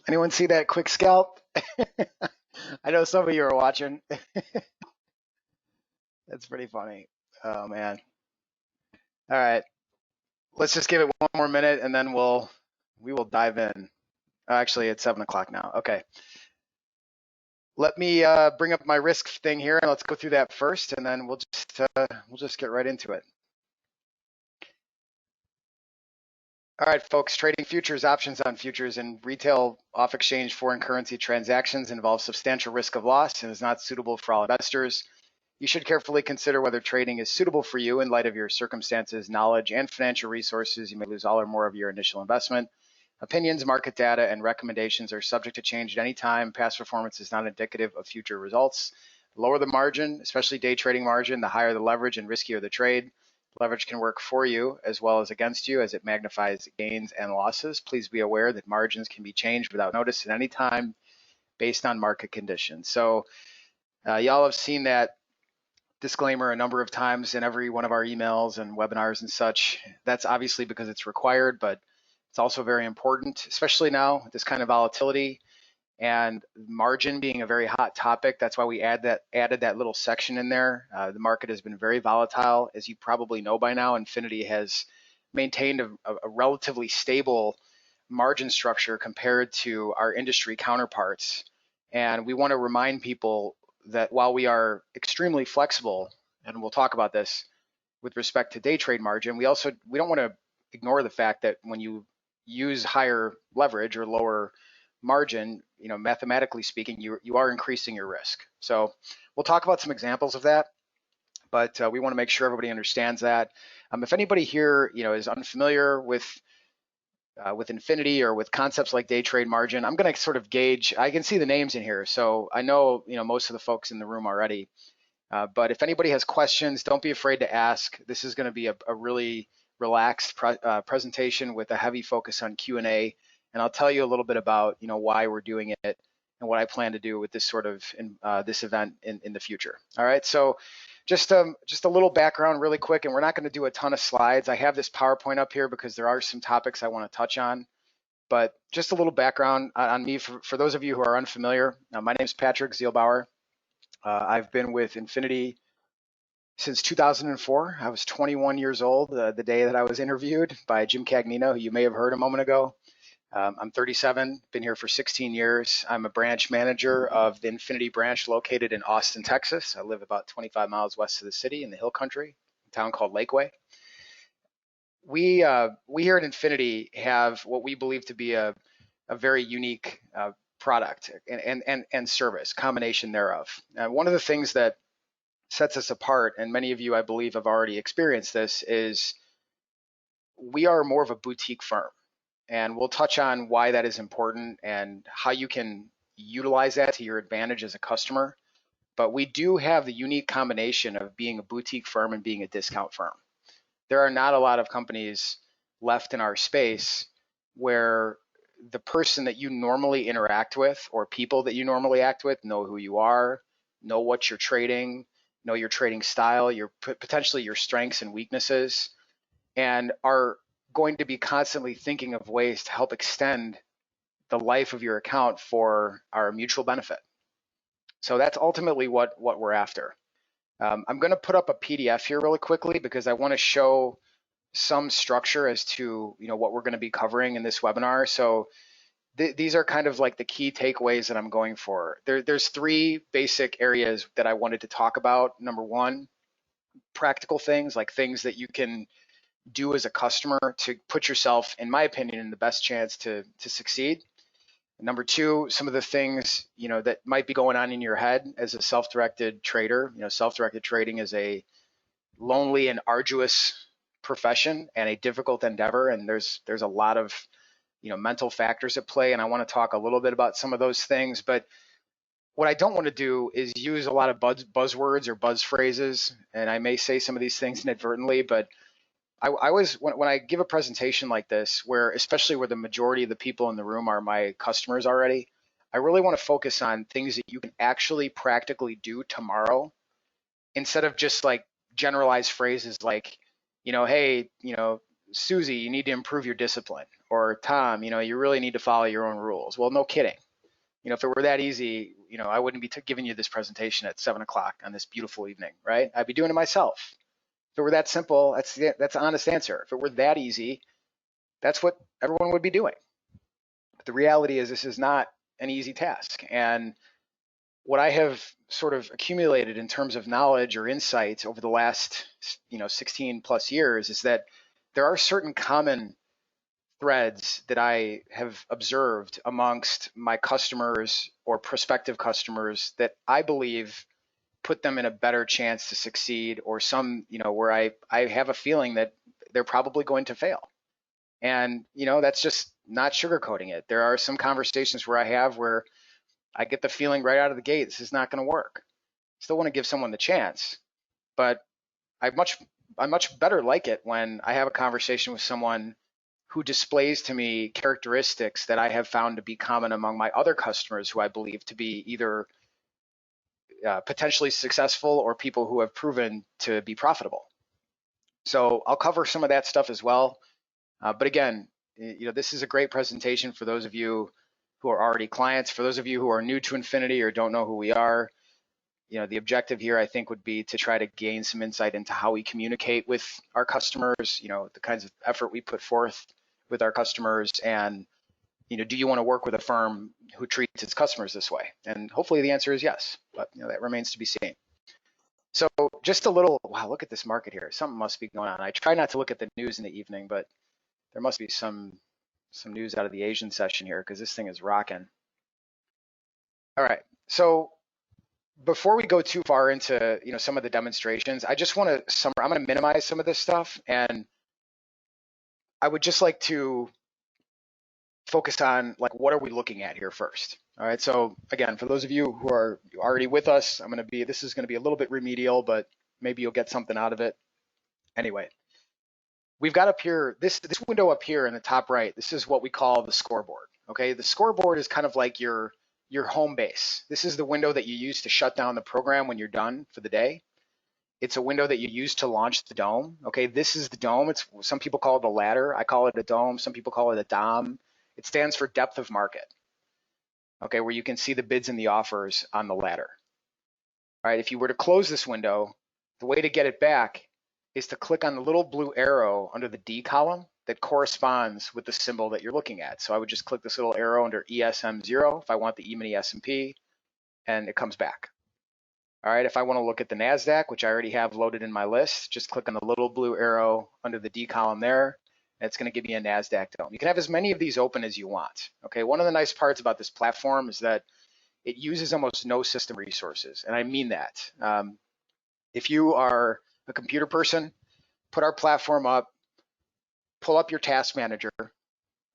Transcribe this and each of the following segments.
Anyone see that quick scalp? I know some of you are watching. That's pretty funny. Oh man. All right. Let's just give it one more minute and then we will dive in. Actually, it's 7 o'clock now. Okay. Let me bring up my risk thing here and let's go through that first, and then we'll just get right into it. All right, folks, trading futures, options on futures, and retail off-exchange foreign currency transactions involve substantial risk of loss and is not suitable for all investors. You should carefully consider whether trading is suitable for you in light of your circumstances, knowledge, and financial resources. You may lose all or more of your initial investment. Opinions, market data, and recommendations are subject to change at any time. Past performance is not indicative of future results. The lower the margin, especially day trading margin, the higher the leverage and riskier the trade. Leverage can work for you as well as against you as it magnifies gains and losses. Please be aware that margins can be changed without notice at any time based on market conditions. So y'all have seen that disclaimer a number of times in every one of our emails and webinars and such. That's obviously because it's required, but it's also very important, especially now with this kind of volatility and margin being a very hot topic. That's why we added that little section in there. The market has been very volatile. As you probably know by now, Infinity has maintained a relatively stable margin structure compared to our industry counterparts. And we want to remind people that while we are extremely flexible, and we'll talk about this with respect to day trade margin, we don't want to ignore the fact that when you use higher leverage or lower margin, mathematically speaking, you are increasing your risk. So we'll talk about some examples of that, but we want to make sure everybody understands that. If anybody here, is unfamiliar with Infinity or with concepts like day trade margin, I'm going to sort of gauge. I can see the names in here, so I know most of the folks in the room already. But if anybody has questions, don't be afraid to ask. This is going to be a really relaxed presentation with a heavy focus on Q&A, and I'll tell you a little bit about why we're doing it and what I plan to do with this sort of this event in the future. All right, so just a little background really quick, and we're not going to do a ton of slides. I have this PowerPoint up here because there are some topics I want to touch on, but just a little background on me for those of you who are unfamiliar. My name is Patrick Zielbauer. I've been with Infinity since 2004. I was 21 years old the day that I was interviewed by Jim Cagnino, who you may have heard a moment ago. I'm 37, been here for 16 years. I'm a branch manager of the Infinity branch located in Austin, Texas. I live about 25 miles west of the city in the Hill Country, a town called Lakeway. We here at Infinity have what we believe to be a very unique product and service, combination thereof. One of the things that sets us apart, and many of you I believe have already experienced this, is we are more of a boutique firm. And we'll touch on why that is important and how you can utilize that to your advantage as a customer. But we do have the unique combination of being a boutique firm and being a discount firm. There are not a lot of companies left in our space where the person that you normally interact with or people that you normally act with know who you are, know what you're trading, know your trading style, potentially your strengths and weaknesses, and are going to be constantly thinking of ways to help extend the life of your account for our mutual benefit. So that's ultimately what we're after. I'm going to put up a PDF here really quickly because I want to show some structure as to what we're going to be covering in this webinar. So these are kind of like the key takeaways that I'm going for. There's three basic areas that I wanted to talk about. Number one, practical things, like things that you can do as a customer to put yourself, in my opinion, in the best chance to succeed. Number two, some of the things that might be going on in your head as a self-directed trader. Self-directed trading is a lonely and arduous profession and a difficult endeavor, and there's a lot of mental factors at play, and I want to talk a little bit about some of those things. But what I don't want to do is use a lot of buzzwords or buzz phrases, and I may say some of these things inadvertently, but when I give a presentation like this, especially where the majority of the people in the room are my customers already, I really want to focus on things that you can actually practically do tomorrow, instead of just like generalized phrases like, hey, Susie, you need to improve your discipline, or Tom, you really need to follow your own rules. Well, no kidding. If it were that easy, I wouldn't be giving you this presentation at 7 o'clock on this beautiful evening, right? I'd be doing it myself. If it were that simple, that's an honest answer. If it were that easy, that's what everyone would be doing. But the reality is this is not an easy task. And what I have sort of accumulated in terms of knowledge or insight over the last 16 plus years is that there are certain common threads that I have observed amongst my customers or prospective customers that I believe put them in a better chance to succeed, or some, where I have a feeling that they're probably going to fail. And, that's just not sugarcoating it. There are some conversations where I get the feeling right out of the gate, this is not going to work. Still want to give someone the chance, but I much better like it when I have a conversation with someone who displays to me characteristics that I have found to be common among my other customers who I believe to be either potentially successful or people who have proven to be profitable. So I'll cover some of that stuff as well. But again, this is a great presentation for those of you who are already clients. For those of you who are new to Infinity or don't know who we are, the objective here, I think, would be to try to gain some insight into how we communicate with our customers, the kinds of effort we put forth with our customers, and, do you want to work with a firm who treats its customers this way? And hopefully the answer is yes, but that remains to be seen. So just a little, wow, look at this market here. Something must be going on. I try not to look at the news in the evening, but there must be some news out of the Asian session here because this thing is rocking. All right, so before we go too far into some of the demonstrations, I just want to I'm going to minimize some of this stuff, and I would just like to focus on what are we looking at here first. All right, so again, for those of you who are already with us, this is going to be a little bit remedial, but maybe you'll get something out of it. Anyway, we've got up here this window up here in the top right. This is what we call the scoreboard. Okay, the scoreboard is kind of like your home base. This is the window that you use to shut down the program when you're done for the day. It's a window that you use to launch the DOM. Okay, this is the DOM. Some people call it a ladder. I call it a DOM. Some people call it a DOM. It stands for depth of market. Okay, where you can see the bids and the offers on the ladder. All right, if you were to close this window, the way to get it back is to click on the little blue arrow under the D column that corresponds with the symbol that you're looking at. So I would just click this little arrow under ESM0 if I want the E-mini S&P, and it comes back. All right, if I want to look at the NASDAQ, which I already have loaded in my list, just click on the little blue arrow under the D column there, and it's going to give me a NASDAQ DOM. You can have as many of these open as you want. Okay, one of the nice parts about this platform is that it uses almost no system resources, and I mean that. If you are a computer person, put our platform up, pull up your task manager.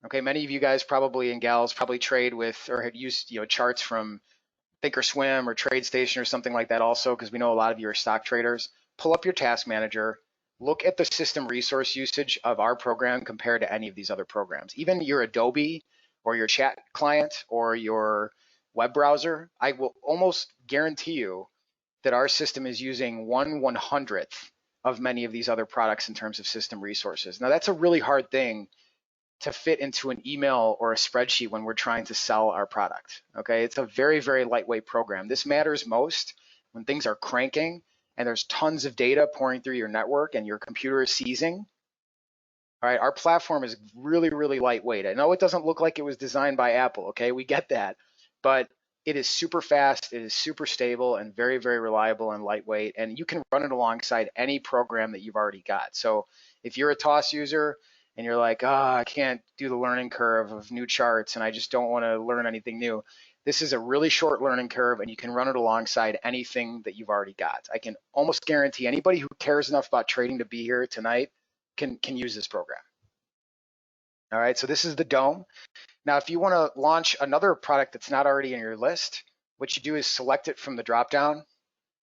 Okay, many of you guys probably and gals probably trade with or have used charts from Thinkorswim or TradeStation or something like that also, because we know a lot of you are stock traders. Pull up your task manager, look at the system resource usage of our program compared to any of these other programs. Even your Adobe or your chat client or your web browser, I will almost guarantee you that our system is using 1/100th of many of these other products in terms of system resources. Now that's a really hard thing to fit into an email or a spreadsheet when we're trying to sell our product. Okay, it's a very, very lightweight program. This matters most when things are cranking and there's tons of data pouring through your network and your computer is seizing. All right, our platform is really, really lightweight. I know it doesn't look like it was designed by Apple, okay, we get that, but it is super fast, it is super stable and very, very reliable and lightweight, and you can run it alongside any program that you've already got. So if you're a TOS user and you're like, I can't do the learning curve of new charts and I just don't want to learn anything new, this is a really short learning curve and you can run it alongside anything that you've already got. I can almost guarantee anybody who cares enough about trading to be here tonight can use this program. All right, so this is the DOM. Now, if you want to launch another product that's not already in your list, what you do is select it from the dropdown.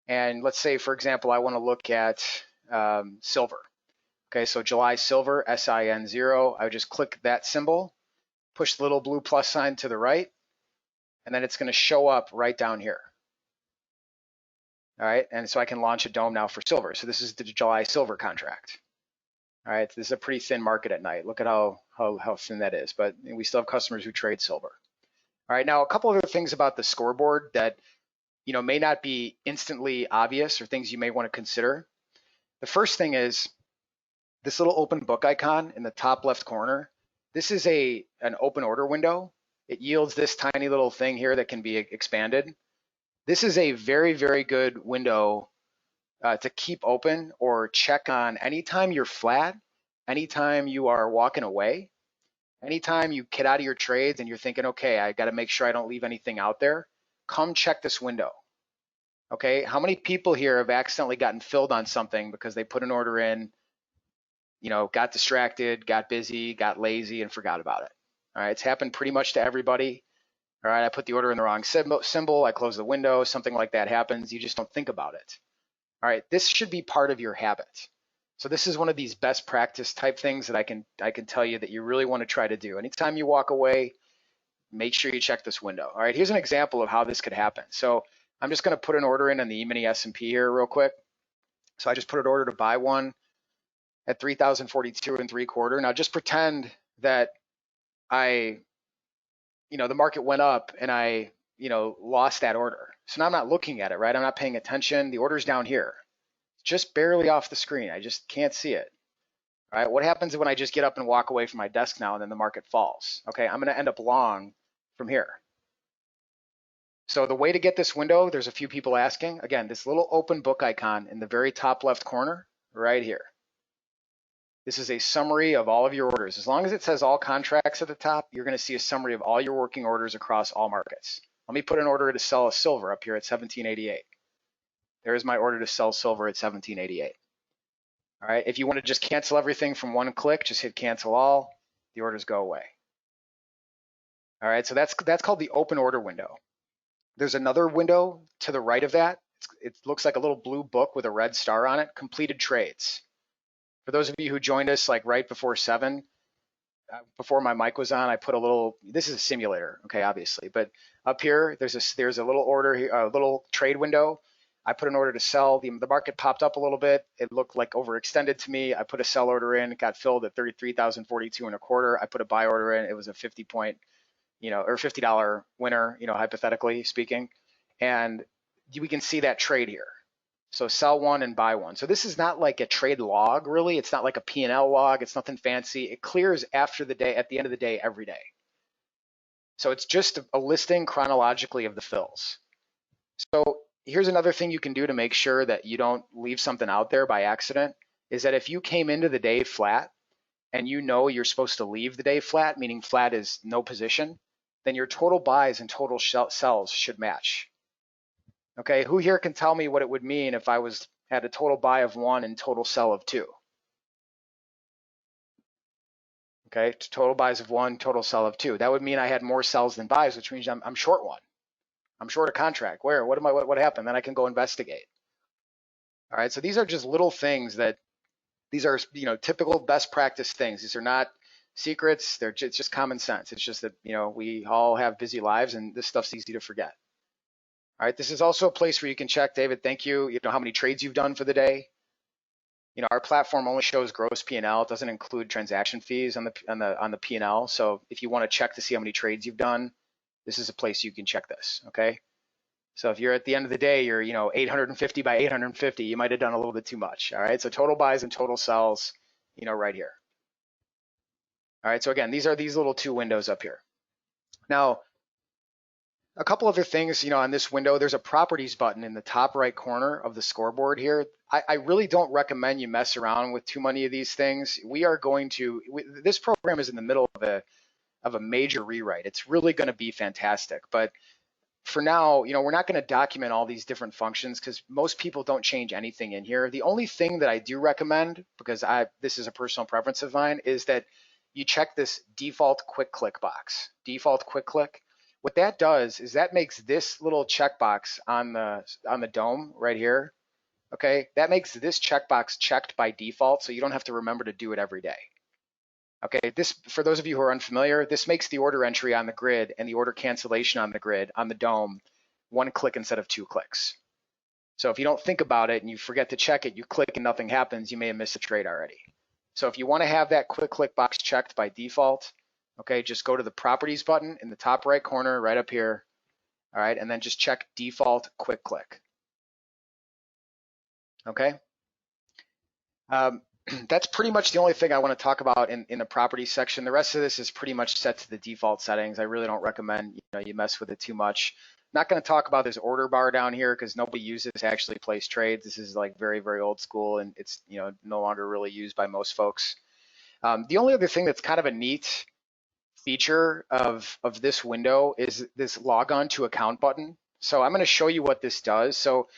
And let's say, for example, I want to look at silver. Okay, so July silver, SIN0. I would just click that symbol, push the little blue plus sign to the right, and then it's going to show up right down here. All right, and so I can launch a DOM now for silver. So this is the July silver contract. All right, this is a pretty thin market at night. Look at how thin that is, but we still have customers who trade silver. All right, now a couple other things about the scoreboard that may not be instantly obvious or things you may want to consider. The first thing is this little open book icon in the top left corner. This is an open order window. It yields this tiny little thing here that can be expanded. This is a very, very good window to keep open or check on anytime you're flat, anytime you are walking away, anytime you get out of your trades and you're thinking, okay, I got to make sure I don't leave anything out there. Come check this window. Okay, how many people here have accidentally gotten filled on something because they put an order in, got distracted, got busy, got lazy, and forgot about it? All right, it's happened pretty much to everybody. All right, I put the order in the wrong symbol, I close the window, something like that happens, you just don't think about it. All right, this should be part of your habit. So this is one of these best practice type things that I can tell you that you really want to try to do. Anytime you walk away, make sure you check this window. All right, here's an example of how this could happen. So I'm just going to put an order in on the E-mini S&P here real quick. So I just put an order to buy one at 3,042 3/4. Now just pretend that the market went up and I lost that order. So now I'm not looking at it, right? I'm not paying attention. The order's down here, just barely off the screen. I just can't see it. All right, what happens when I just get up and walk away from my desk now and then the market falls? Okay, I'm gonna end up long from here. So the way to get this window, there's a few people asking. Again, this little open book icon in the very top left corner, right here. This is a summary of all of your orders. As long as it says all contracts at the top, you're gonna see a summary of all your working orders across all markets. Let me put an order to sell a silver up here at 1788. There's my order to sell silver at 1788. All right, if you want to just cancel everything from one click, just hit cancel all, the orders go away. All right, so that's called the open order window. There's another window to the right of that. It looks like a little blue book with a red star on it, completed trades. For those of you who joined us like right before 7, before my mic was on, I put a little, this is a simulator, okay, obviously, but up here, there's a little order, a little trade window. I put an order to sell, the market popped up a little bit. It looked like overextended to me. I put a sell order in, it got filled at 33,042 1/4. I put a buy order in, it was a 50 point, or $50 winner, hypothetically speaking. And we can see that trade here. So sell one and buy one. So this is not like a trade log, really. It's not like a P&L log. It's nothing fancy. It clears after the day, at the end of the day, every day. So it's just a listing chronologically of the fills. So here's another thing you can do to make sure that you don't leave something out there by accident, is that if you came into the day flat and you're supposed to leave the day flat, meaning flat is no position, then your total buys and total sells should match. Okay, who here can tell me what it would mean if I had a total buy of 1 and total sell of 2? Okay, total buys of 1, total sell of 2. That would mean I had more sells than buys, which means I'm short one. I'm short a contract. Where? What happened? Then I can go investigate. All right, so these are just little things these are typical best practice things. These are not secrets. It's just common sense. It's just that we all have busy lives and this stuff's easy to forget. All right, this is also a place where you can check, David, thank you, how many trades you've done for the day. Our platform only shows gross P&L. It doesn't include transaction fees on the P&L. So if you want to check to see how many trades you've done, this is a place you can check this, okay? So if you're at the end of the day, you're 850 by 850, you might have done a little bit too much, all right? So total buys and total sells, right here. All right, so again, these are these little 2 windows up here. Now, a couple other things, on this window, there's a properties button in the top right corner of the scoreboard here. I really don't recommend you mess around with too many of these things. This program is in the middle of a major rewrite. It's really going to be fantastic. But for now, we're not going to document all these different functions because most people don't change anything in here. The only thing that I do recommend, because this is a personal preference of mine, is that you check this default quick click box. Default quick click. What that does is that makes this little checkbox on the dome right here, okay? That makes this checkbox checked by default, so you don't have to remember to do it every day. Okay, for those of you who are unfamiliar, this makes the order entry on the grid and the order cancellation on the grid, on the dome, 1 click instead of 2 clicks. So if you don't think about it and you forget to check it, you click and nothing happens, you may have missed a trade already. So if you want to have that quick click box checked by default, okay, just go to the properties button in the top right corner right up here. All right, and then just check default quick click. Okay. That's pretty much the only thing I want to talk about in the properties section. The rest of this is pretty much set to the default settings. I really don't recommend you mess with it too much. Not going to talk about this order bar down here because nobody uses it to actually place trades. This is like very, very old school, and it's no longer really used by most folks. The only other thing that's kind of a neat feature of this window is this log on to account button. So I'm going to show you what this does. So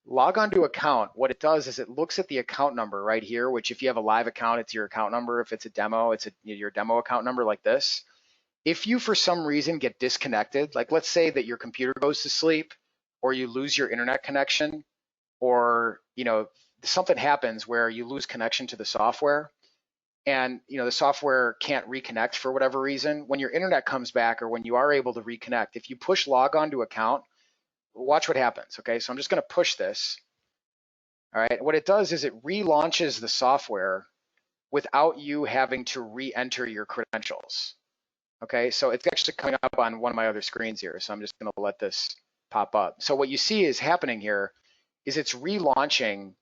log on to account, what it does is it looks at the account number right here, which if you have a live account, it's your account number. If it's a demo, it's your demo account number like this. If you, for some reason, get disconnected, like let's say that your computer goes to sleep or you lose your internet connection or, something happens where you lose connection to the software and, the software can't reconnect for whatever reason, when your internet comes back or when you are able to reconnect, if you push log on to account, watch what happens, okay? So I'm just going to push this. All right, what it does is it relaunches the software without you having to re-enter your credentials. Okay, so it's actually coming up on one of my other screens here, so I'm just going to let this pop up. So what you see is happening here is it's relaunching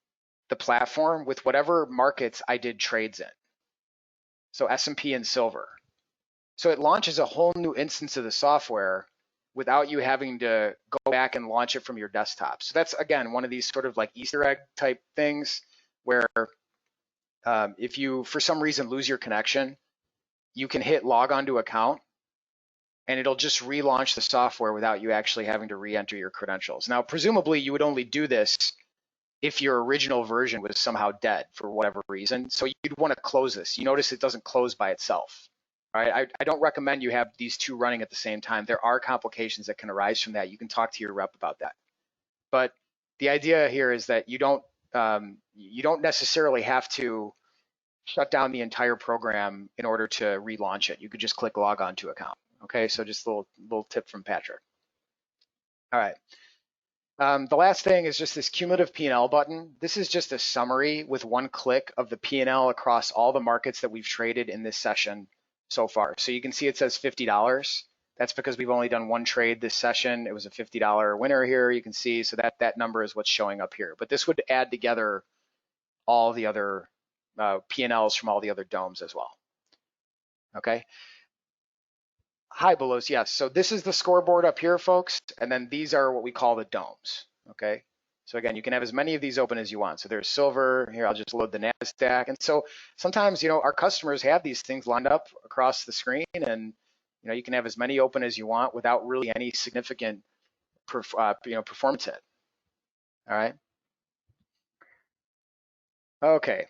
the platform with whatever markets I did trades in. So S&P and silver. So it launches a whole new instance of the software without you having to go back and launch it from your desktop. So that's, again, one of these sort of like Easter egg type things where if you, for some reason, lose your connection, you can hit log on to account and it'll just relaunch the software without you actually having to re-enter your credentials. Now, presumably you would only do this if your original version was somehow dead for whatever reason. So you'd want to close this. You notice it doesn't close by itself. All right, I don't recommend you have these two running at the same time. There are complications that can arise from that. You can talk to your rep about that. But the idea here is that you don't necessarily have to shut down the entire program in order to relaunch it. You could just click log on to account. Okay, so just a little tip from Patrick. All right. The last thing is just this cumulative P&L button. This is just a summary with one click of the P&L across all the markets that we've traded in this session so far. So you can see it says $50. That's because we've only done one trade this session. It was a $50 winner here, you can see. So that number is what's showing up here. But this would add together all the other P&Ls from all the other domes as well. Okay. Hi, Belos. Yes. So this is the scoreboard up here, folks. And then these are what we call the domes. Okay. So again, you can have as many of these open as you want. So there's silver here. I'll just load the NASDAQ. And so sometimes, our customers have these things lined up across the screen, and you can have as many open as you want without really any significant performance hit. All right. Okay.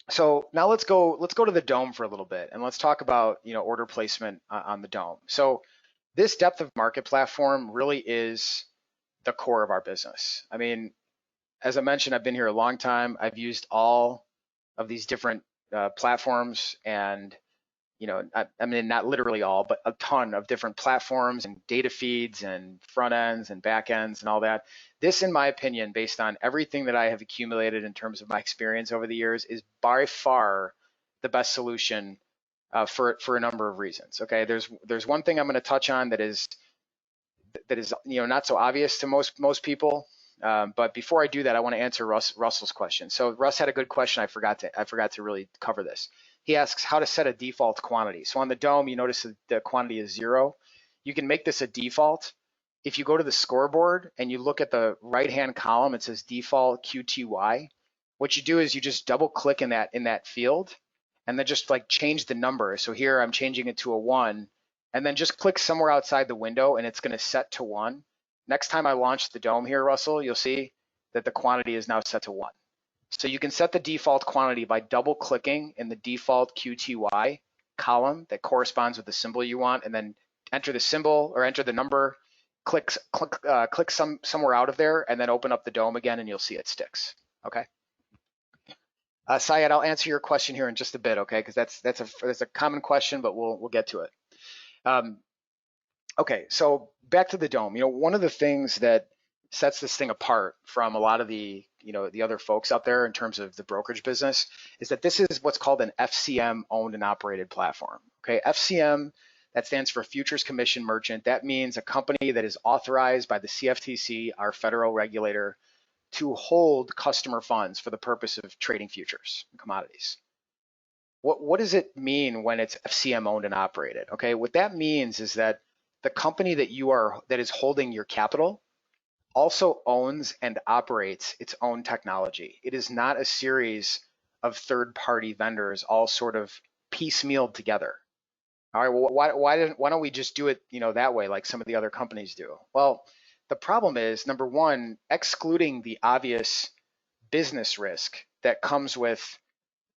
So now let's go to the dome for a little bit, and let's talk about order placement on the dome. So this depth of market platform really is the core of our business. I mean, as I mentioned, I've been here a long time. I've used all of these different platforms, and I mean, not literally all, but a ton of different platforms and data feeds and front ends and back ends and all that. This, in my opinion, based on everything that I have accumulated in terms of my experience over the years, is by far the best solution for a number of reasons. Okay, there's one thing I'm going to touch on that is not so obvious to most people. But before I do that, I want to answer Russell's question. So Russ had a good question. I forgot to really cover this. He asks how to set a default quantity. So on the dome, you notice that the quantity is 0. You can make this a default. If you go to the scoreboard and you look at the right-hand column, it says default QTY. What you do is you just double click in that field and then just like change the number. So here I'm changing it to a 1, and then just click somewhere outside the window and it's going to set to 1. Next time I launch the dome here, Russell, you'll see that the quantity is now set to 1. So you can set the default quantity by double clicking in the default QTY column that corresponds with the symbol you want, and then enter the symbol or enter the number, click somewhere out of there, and then open up the dome again, and you'll see it sticks. Okay. Syed, I'll answer your question here in just a bit, okay? Because that's a common question, but we'll get to it. Okay, so back to the dome. One of the things that sets this thing apart from a lot of the the other folks out there in terms of the brokerage business, is that this is what's called an FCM owned and operated platform. Okay, FCM, that stands for Futures Commission Merchant. That means a company that is authorized by the CFTC, our federal regulator, to hold customer funds for the purpose of trading futures and commodities. What does it mean when it's FCM owned and operated? Okay, what that means is that the company that is holding your capital also owns and operates its own technology. It is not a series of third-party vendors all sort of piecemealed together. All right, well, why don't we just do it, that way like some of the other companies do? Well, the problem is, number one, excluding the obvious business risk that comes with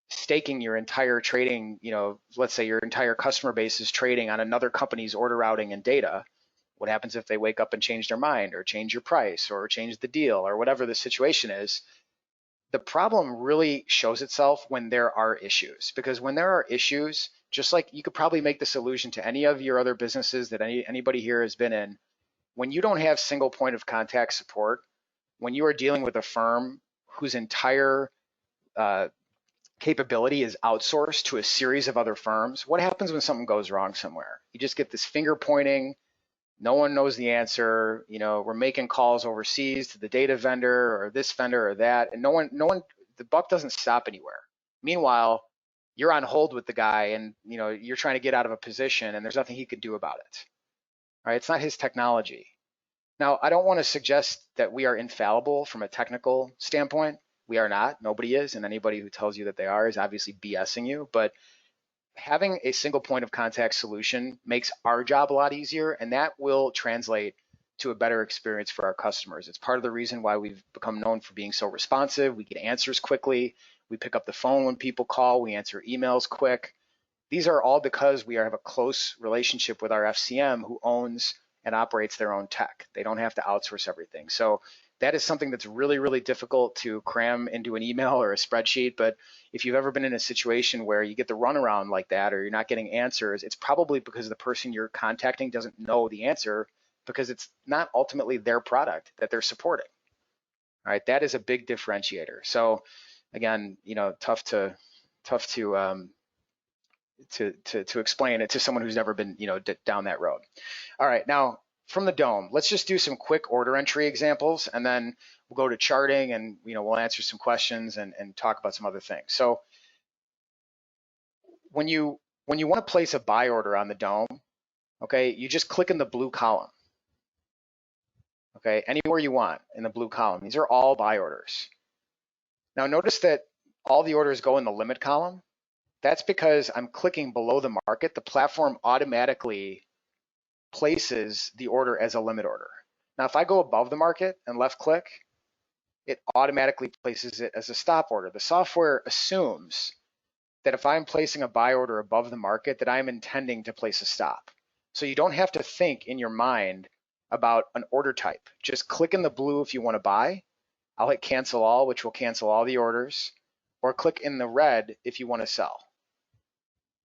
staking your entire trading, let's say your entire customer base is trading on another company's order routing and data. What happens if they wake up and change their mind or change your price or change the deal or whatever the situation is? The problem really shows itself when there are issues, because when there are issues, just like you could probably make this allusion to any of your other businesses that anybody here has been in, when you don't have single point of contact support, when you are dealing with a firm whose entire capability is outsourced to a series of other firms, what happens when something goes wrong somewhere? You just get this finger pointing. No one knows the answer. We're making calls overseas to the data vendor or this vendor or that, and no one, the buck doesn't stop anywhere. Meanwhile, you're on hold with the guy, and you're trying to get out of a position, and there's nothing he could do about it. All right, it's not his technology. Now, I don't want to suggest that we are infallible from a technical standpoint. We are not. Nobody is, and anybody who tells you that they are is obviously BSing you. But having a single point of contact solution makes our job a lot easier, and that will translate to a better experience for our customers. It's part of the reason why we've become known for being so responsive. We get answers quickly. We pick up the phone when people call. We answer emails quick. These are all because we have a close relationship with our FCM who owns and operates their own tech. They don't have to outsource everything. So that is something that's really, really difficult to cram into an email or a spreadsheet. But if you've ever been in a situation where you get the runaround like that, or you're not getting answers, it's probably because the person you're contacting doesn't know the answer, because it's not ultimately their product that they're supporting. All right, that is a big differentiator. So again, tough to explain it to someone who's never been, down that road. All right, now from the dome, let's just do some quick order entry examples, and then we'll go to charting, and we'll answer some questions and talk about some other things. So when you want to place a buy order on the dome, okay, you just click in the blue column. Okay, anywhere you want in the blue column. These are all buy orders. Now notice that all the orders go in the limit column. That's because I'm clicking below the market. The platform automatically places the order as a limit order. Now, if I go above the market and left click, it automatically places it as a stop order. The software assumes that if I'm placing a buy order above the market, that I'm intending to place a stop. So you don't have to think in your mind about an order type. Just click in the blue if you want to buy. I'll hit cancel all, which will cancel all the orders, or click in the red if you want to sell.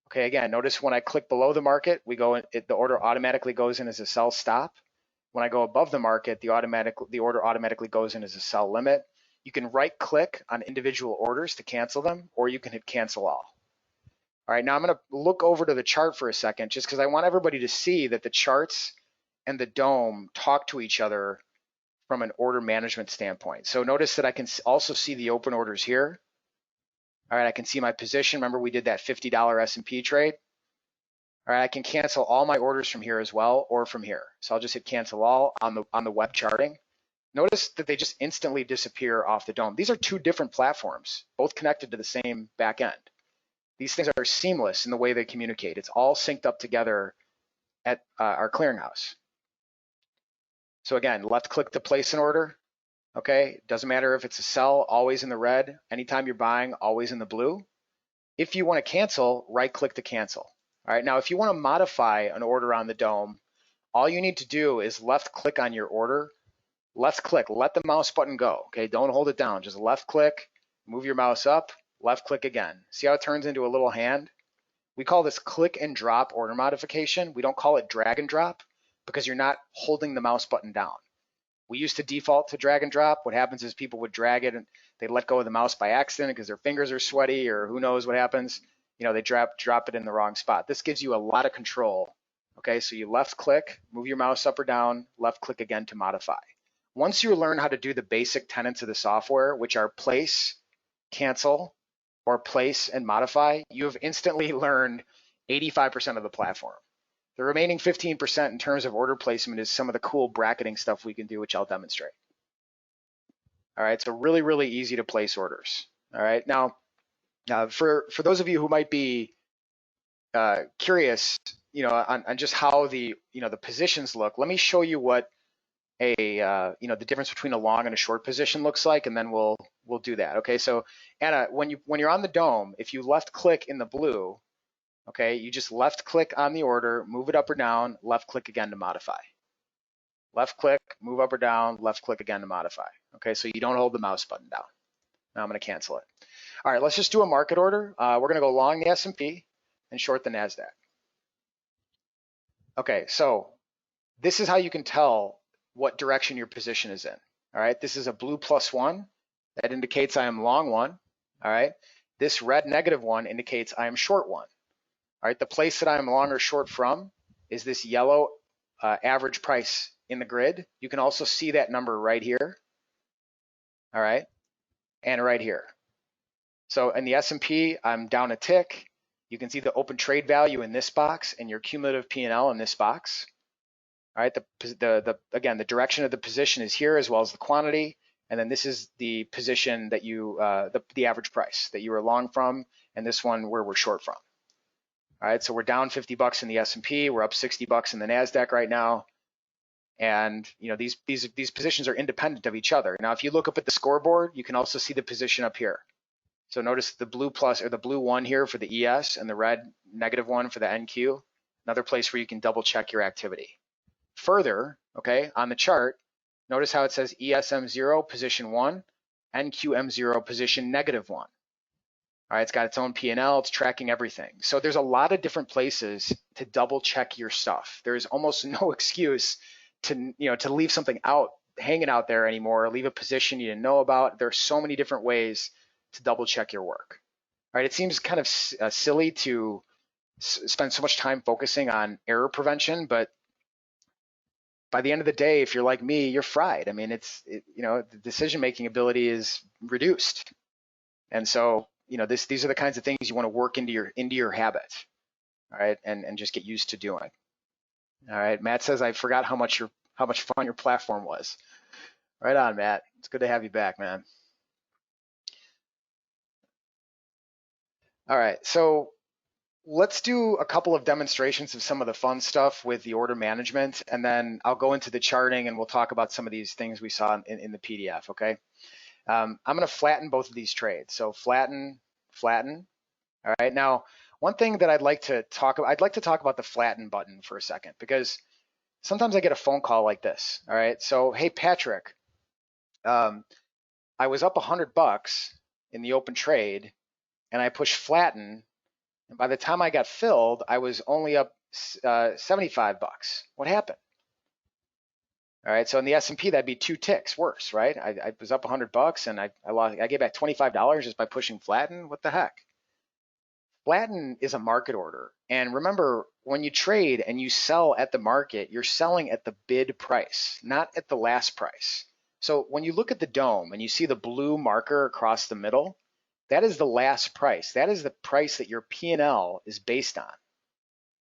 Okay, again, notice when I click below the market, the order automatically goes in as a sell stop. When I go above the market, the order automatically goes in as a sell limit. You can right click on individual orders to cancel them, or you can hit cancel all. All right, now I'm going to look over to the chart for a second, just because I want everybody to see that the charts and the dome talk to each other from an order management standpoint. So notice that I can also see the open orders here. All right, I can see my position. Remember, we did that $50 S&P trade. All right, I can cancel all my orders from here as well, or from here. So I'll just hit cancel all on the web charting. Notice that they just instantly disappear off the dome. These are two different platforms, both connected to the same back end. These things are seamless in the way they communicate. It's all synced up together at our clearinghouse. So again, left click to place an order. Okay, doesn't matter if it's a sell, always in the red. Anytime you're buying, always in the blue. If you want to cancel, right click to cancel. All right, now if you want to modify an order on the dome, all you need to do is left click on your order. Left click, let the mouse button go. Okay, don't hold it down. Just left click, move your mouse up, left click again. See how it turns into a little hand? We call this click and drop order modification. We don't call it drag and drop because you're not holding the mouse button down. We used to default to drag and drop. What happens is people would drag it and they let go of the mouse by accident because their fingers are sweaty or who knows what happens. They drop it in the wrong spot. This gives you a lot of control. Okay, so you left click, move your mouse up or down, left click again to modify. Once you learn how to do the basic tenets of the software, which are place, cancel, or place and modify, you have instantly learned 85% of the platform. The remaining 15% in terms of order placement is some of the cool bracketing stuff we can do, which I'll demonstrate. All right, so really, really easy to place orders. All right, now for those of you who might be curious, on just how the positions look, let me show you what the difference between a long and a short position looks like, and then we'll do that. Okay, so Anna, when you're on the dome, if you left click in the blue, okay, you just left click on the order, move it up or down, left click again to modify. Left click, move up or down, left click again to modify. Okay, so you don't hold the mouse button down. Now I'm going to cancel it. All right, let's just do a market order. We're going to go long the S&P and short the NASDAQ. Okay, so this is how you can tell what direction your position is in. All right, this is a blue +1. That indicates I am long one. All right, this red -1 indicates I am short one. All right, the place that I'm long or short from is this yellow average price in the grid. You can also see that number right here. All right, and right here. So in the S&P, I'm down a tick. You can see the open trade value in this box and your cumulative P&L in this box. All right, again, the direction of the position is here as well as the quantity. And then this is the position that you, the average price that you were long from, and this one where we're short from. All right, so we're down $50 in the S&P, we're up $60 in the NASDAQ right now. And these positions are independent of each other. Now, if you look up at the scoreboard, you can also see the position up here. So notice the blue plus or the blue 1 here for the ES and the red -1 for the NQ, another place where you can double check your activity. Further, okay, on the chart, notice how it says ESM0 position 1, NQM0 position -1. All right, it's got its own P&L, it's tracking everything. So there's a lot of different places to double check your stuff. There's almost no excuse to leave something out, hanging out there anymore, leave a position you didn't know about. There's so many different ways to double check your work. All right, it seems kind of silly to spend so much time focusing on error prevention, but by the end of the day, if you're like me, you're fried. I mean, the decision-making ability is reduced. And so, these are the kinds of things you want to work into your habit, all right, and just get used to doing. All right, Matt says, I forgot how much fun your platform was. Right on, Matt. It's good to have you back, man. All right, so let's do a couple of demonstrations of some of the fun stuff with the order management, and then I'll go into the charting and we'll talk about some of these things we saw in the PDF, okay? I'm gonna flatten both of these trades. So flatten. All right, now, one thing that I'd like to talk about the flatten button for a second, because sometimes I get a phone call like this, all right? So, hey, Patrick, I was up $100 in the open trade and I pushed flatten, and by the time I got filled, I was only up $75. What happened? All right, so in the S&P, that'd be 2 ticks worse, right? I was up $100 and I gave back $25 just by pushing flatten. What the heck? Flatten is a market order. And remember, when you trade and you sell at the market, you're selling at the bid price, not at the last price. So when you look at the dome and you see the blue marker across the middle, that is the last price. That is the price that your P&L is based on.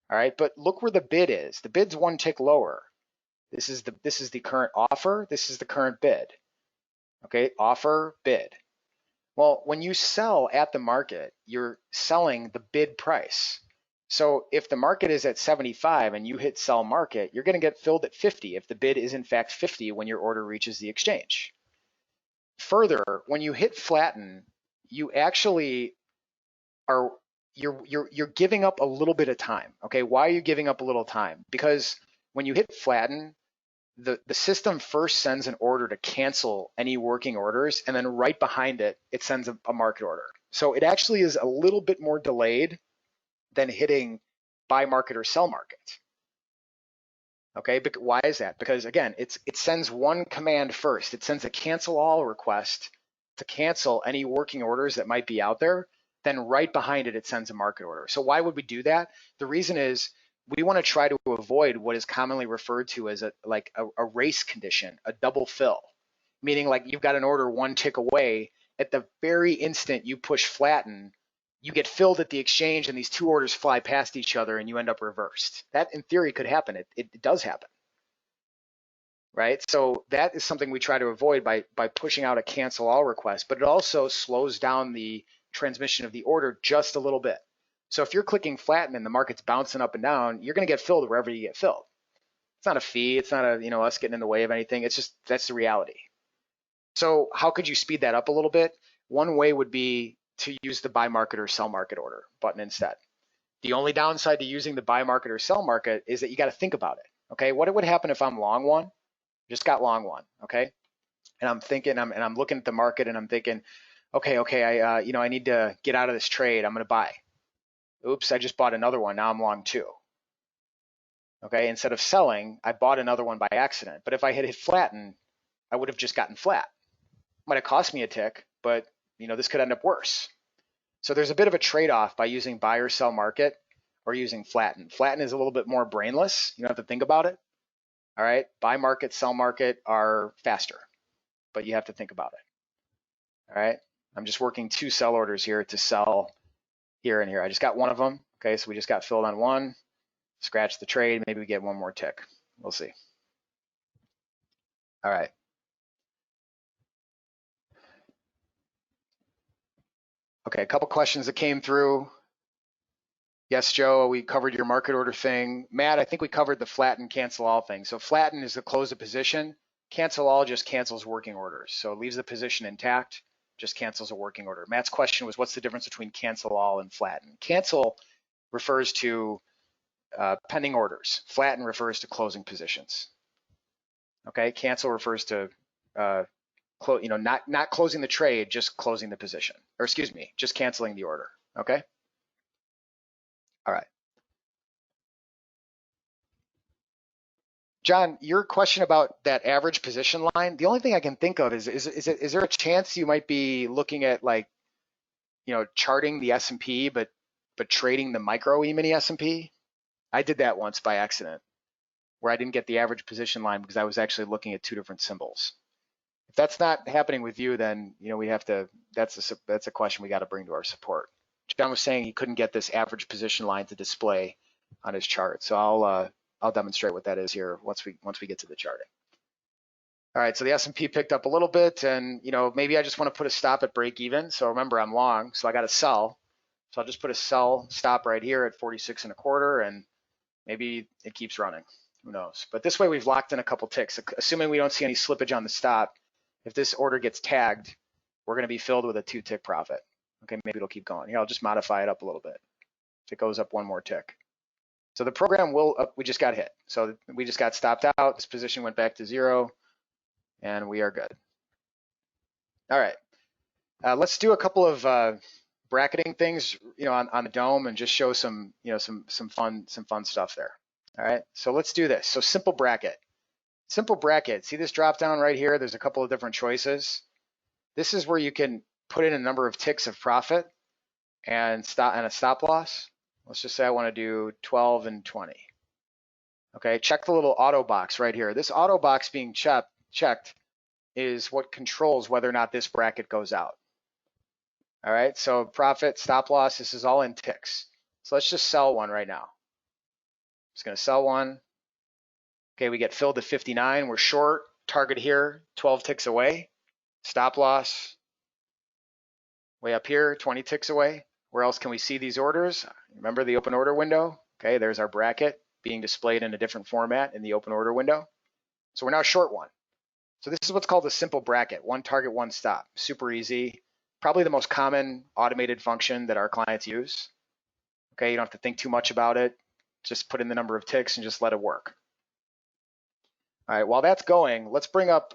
All right, but look where the bid is. The bid's 1 tick lower. This is the current offer. This is the current bid. Okay, offer, bid. Well, when you sell at the market, you're selling the bid price. So if the market is at 75 and you hit sell market, you're going to get filled at 50 if the bid is in fact 50 when your order reaches the exchange. Further, when you hit flatten, you actually are you're giving up a little bit of time. Okay, why are you giving up a little time? Because when you hit flatten, the system first sends an order to cancel any working orders, and then right behind it, it sends a market order. So it actually is a little bit more delayed than hitting buy market or sell market. Okay, but why is that? Because again, it sends one command first. It sends a cancel all request to cancel any working orders that might be out there. Then right behind it, it sends a market order. So why would we do that? The reason is we want to try to avoid what is commonly referred to as a race condition, a double fill, meaning like you've got an order one tick away. At the very instant you push flatten, you get filled at the exchange and these two orders fly past each other and you end up reversed. That in theory could happen. It does happen, right? So that is something we try to avoid by pushing out a cancel all request, but it also slows down the transmission of the order just a little bit. So if you're clicking flatten and the market's bouncing up and down, you're going to get filled wherever you get filled. It's not a fee. It's not us getting in the way of anything. It's just that's the reality. So how could you speed that up a little bit? One way would be to use the buy market or sell market order button instead. The only downside to using the buy market or sell market is that you got to think about it. Okay, what would happen if I'm long one? Just got long one. Okay, and I'm thinking, I'm looking at the market and I'm thinking, okay, I need to get out of this trade. I'm going to buy. Oops, I just bought another one. Now I'm long two. Okay, instead of selling, I bought another one by accident. But if I had hit flatten, I would have just gotten flat. Might have cost me a tick, but this could end up worse. So there's a bit of a trade-off by using buy or sell market or using flatten. Flatten is a little bit more brainless. You don't have to think about it. All right, buy market, sell market are faster, but you have to think about it. All right, I'm just working two sell orders here to sell here and here. I just got one of them. Okay, so we just got filled on one. Scratch the trade. Maybe we get one more tick. We'll see. All right. Okay, a couple questions that came through. Yes, Joe, we covered your market order thing. Matt, I think we covered the flatten cancel all thing. So flatten is to close a position. Cancel all just cancels working orders. So it leaves the position intact, just cancels a working order. Matt's question was, what's the difference between cancel all and flatten? Cancel refers to pending orders. Flatten refers to closing positions. Okay, cancel refers to not closing the trade, just closing the position, or excuse me, just canceling the order. Okay. All right. John, your question about that average position line, the only thing I can think of is there a chance you might be looking at charting the S&P but trading the micro E-mini S&P? I did that once by accident where I didn't get the average position line because I was actually looking at two different symbols. If that's not happening with you, then we have to. That's a question we got to bring to our support. John was saying he couldn't get this average position line to display on his chart, so I'll demonstrate what that is here once we get to the charting. All right, so the S&P picked up a little bit, and maybe I just want to put a stop at break even. So remember, I'm long, so I got to sell. So I'll just put a sell stop right here at 46.25, and maybe it keeps running. Who knows? But this way we've locked in a couple ticks, assuming we don't see any slippage on the stop. If this order gets tagged, we're going to be filled with a 2-tick profit. Okay, maybe it'll keep going. Here, I'll just modify it up a little bit. If it goes up one more tick. So the program we just got hit. So we just got stopped out. This position went back to 0, and we are good. All right, let's do a couple of bracketing things, on the dome, and just show some fun stuff there. All right, so let's do this. So simple bracket. Simple bracket, see this drop down right here? There's a couple of different choices. This is where you can put in a number of ticks of profit and a stop loss. Let's just say I want to do 12 and 20. Okay, check the little auto box right here. This auto box being checked is what controls whether or not this bracket goes out. All right, so profit, stop loss, this is all in ticks. So let's just sell one right now. Just going to sell one. Okay, we get filled to 59. We're short. Target here, 12 ticks away. Stop loss way up here, 20 ticks away. Where else can we see these orders? Remember the open order window? Okay, there's our bracket being displayed in a different format in the open order window. So we're now short one. So this is what's called a simple bracket, one target, one stop. Super easy. Probably the most common automated function that our clients use. Okay, you don't have to think too much about it. Just put in the number of ticks and just let it work. All right, while that's going, let's bring up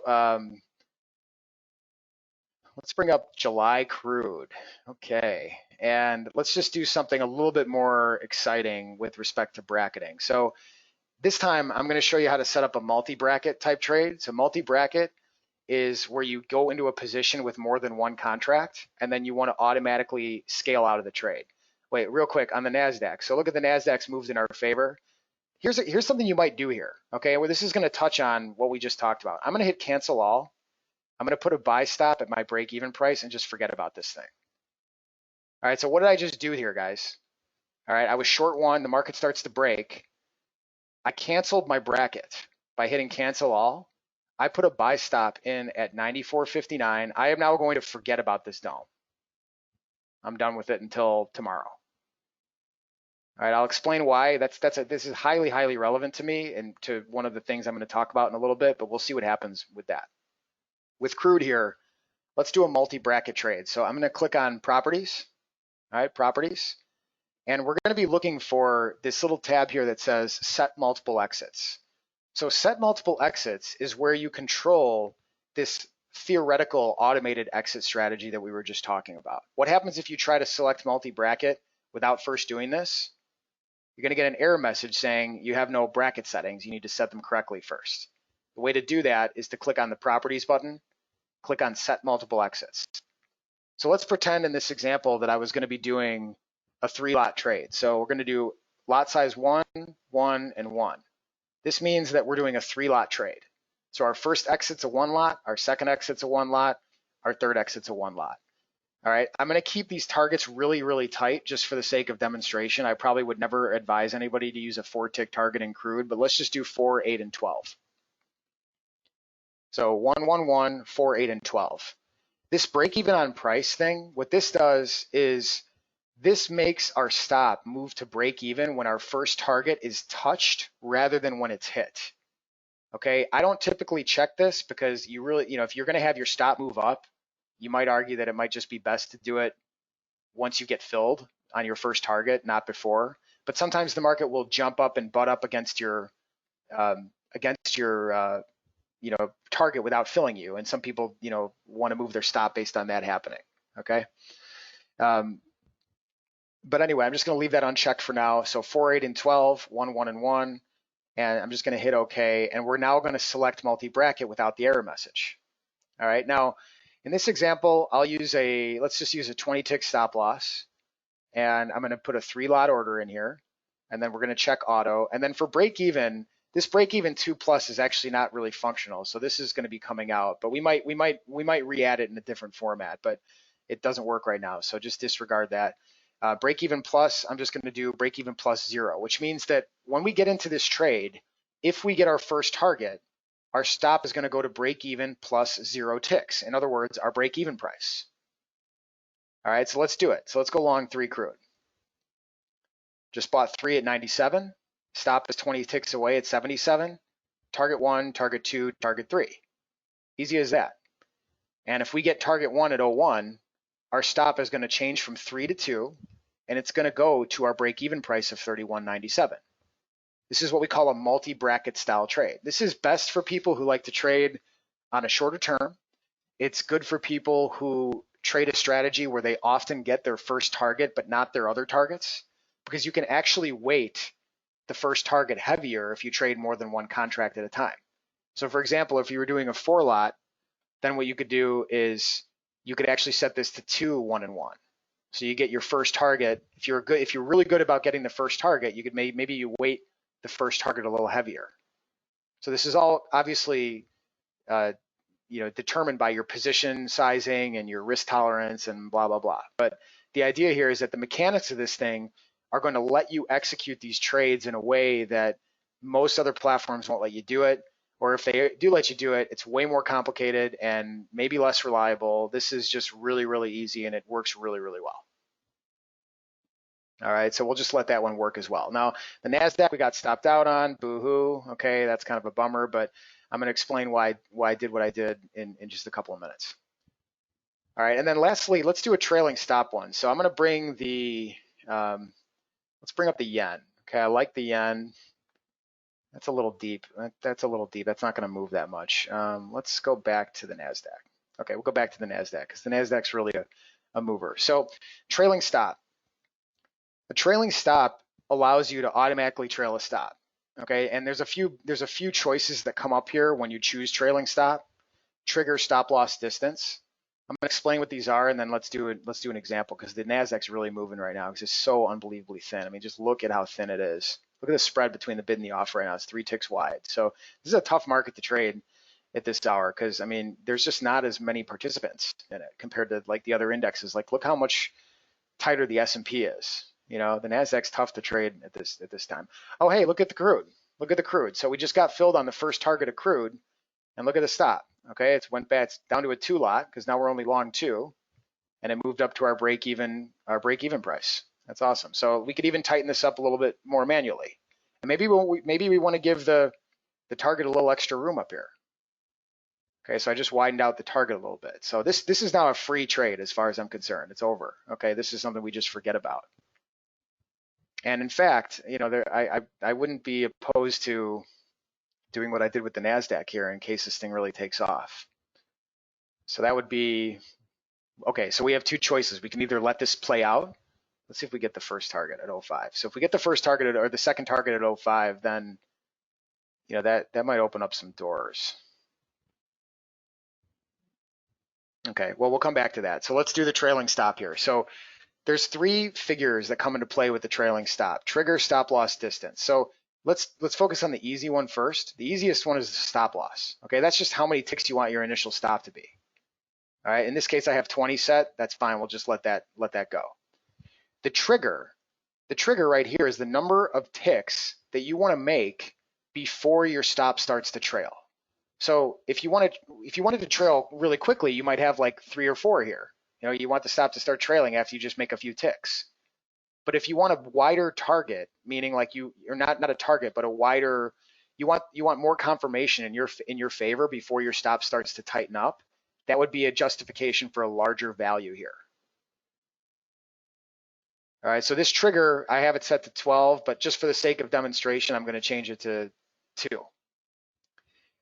July crude. Okay, and let's just do something a little bit more exciting with respect to bracketing. So This time, I'm going to show you how to set up a multi-bracket type trade. So multi-bracket is where you go into a position with more than one contract, and then you want to automatically scale out of the trade. Wait, real quick on the NASDAQ. So look at the NASDAQ's moves in our favor. Here's something you might do here, okay? Well, this is going to touch on what we just talked about. I'm going to hit cancel all. I'm going to put a buy stop at my break-even price and just forget about this thing. All right, so what did I just do here, guys? All right, I was short one. The market starts to break. I canceled my bracket by hitting cancel all. I put a buy stop in at 94.59. I am now going to forget about this dome. I'm done with it until tomorrow. All right, I'll explain why. This is highly relevant to me and to one of the things I'm going to talk about in a little bit, but we'll see what happens with that. With crude here, let's do a multi-bracket trade. So I'm going to click on properties. All right, properties. And we're going to be looking for this little tab here that says set multiple exits. So set multiple exits is where you control this theoretical automated exit strategy that we were just talking about. What happens if you try to select multi-bracket without first doing this? You're going to get an error message saying you have no bracket settings. You need to set them correctly first. The way to do that is to click on the properties button, click on set multiple exits. So let's pretend in this example that I was going to be doing a 3-lot trade. So we're going to do lot size 1, 1, and 1. This means that we're doing a 3-lot trade. So our first exit's a 1 lot, our second exit's a 1 lot, our third exit's a 1 lot. All right, I'm going to keep these targets really tight just for the sake of demonstration. I probably would never advise anybody to use a 4-tick target in crude, but let's just do 4, 8, and 12. So 1, 1, 1, 4, 8, and 12. This break even on price thing, what this does is this makes our stop move to break even when our first target is touched rather than when it's hit. Okay, I don't typically check this because you really, if you're going to have your stop move up, you might argue that it might just be best to do it once you get filled on your first target, not before. But sometimes the market will jump up and butt up against your target without filling you, and some people want to move their stop based on that happening. Okay. But anyway, I'm just going to leave that unchecked for now. So 4, 8, and 12, 1, 1, and 1. And I'm just going to hit OK. And we're now going to select multi-bracket without the error message. All right. Now, in this example, let's just use a 20-tick stop loss. And I'm going to put a 3-lot order in here. And then we're going to check auto. And then for break even, this break even 2+ is actually not really functional. So this is going to be coming out. But we might re-add it in a different format. But it doesn't work right now. So just disregard that. Break even plus, I'm just going to do break even plus 0, which means that when we get into this trade, if we get our first target, our stop is going to go to break even plus 0 ticks. In other words, our break even price. All right, so let's do it. So let's go long 3 crude. Just bought 3 at 97. Stop is 20 ticks away at 77. Target 1, target 2, target 3. Easy as that. And if we get target 1 at 01, our stop is going to change from 3 to 2, and it's going to go to our break-even price of 31.97. This is what we call a multi-bracket style trade. This is best for people who like to trade on a shorter term. It's good for people who trade a strategy where they often get their first target but not their other targets, because you can actually weight the first target heavier if you trade more than one contract at a time. So for example, if you were doing a 4-lot, then what you could do is you could actually set this to 2, 1, and 1. So you get your first target. If you're really good about getting the first target, you could maybe you weight the first target a little heavier. So this is all obviously determined by your position sizing and your risk tolerance and blah blah blah. But the idea here is that the mechanics of this thing are going to let you execute these trades in a way that most other platforms won't let you do it. Or if they do let you do it, it's way more complicated and maybe less reliable. This is just really easy, and it works really well. All right, so we'll just let that one work as well. Now, the NASDAQ we got stopped out on, boo-hoo. Okay, that's kind of a bummer, but I'm going to explain why I did what I did in just a couple of minutes. All right, and then lastly, let's do a trailing stop one. So I'm going to bring the, let's bring up the yen. Okay, I like the yen. That's a little deep. That's a little deep. That's not going to move that much. Let's go back to the NASDAQ. Okay, we'll go back to the NASDAQ because the NASDAQ's really a mover. So trailing stop. A trailing stop allows you to automatically trail a stop. Okay, and there's a few choices that come up here when you choose trailing stop. Trigger, stop loss, distance. I'm going to explain what these are, and then let's do an example, because the Nasdaq's really moving right now because it's so unbelievably thin. I mean, just look at how thin it is. Look at the spread between the bid and the offer right now. It's 3 ticks wide. So this is a tough market to trade at this hour, because I mean, there's just not as many participants in it compared to like the other indexes. Like, look how much tighter the S&P is. You know, the Nasdaq's tough to trade at this time. Oh, hey, look at the crude. Look at the crude. So we just got filled on the first target of crude, and look at the stop. Okay, it's went back down to a 2 lot because now we're only long 2, and it moved up to our break even price. That's awesome. So we could even tighten this up a little bit more manually, and maybe we want to give the target a little extra room up here. Okay, so I just widened out the target a little bit. So this is now a free trade as far as I'm concerned. It's over. Okay, this is something we just forget about. And in fact, you know, I wouldn't be opposed to doing what I did with the Nasdaq here in case this thing really takes off. So that would be, okay, so we have 2 choices. We can either let this play out. Let's see if we get the first target at 05. So if we get the first target or the second target at 05, then, you know, that might open up some doors. Okay, well, we'll come back to that. So let's do the trailing stop here. So there's 3 figures that come into play with the trailing stop: trigger, stop loss, distance. So let's focus on the easy one first. The easiest one is the stop loss. Okay, that's just how many ticks you want your initial stop to be. All right, in this case, I have 20 set. That's fine. We'll just let that go. The trigger right here is the number of ticks that you want to make before your stop starts to trail. So if you wanted to trail really quickly, you might have like 3 or 4 here. You know, you want the stop to start trailing after you just make a few ticks. But if you want a wider target, meaning like you're not a target, but a wider, you want more confirmation in your favor before your stop starts to tighten up, that would be a justification for a larger value here. All right, so this trigger, I have it set to 12, but just for the sake of demonstration, I'm going to change it to 2.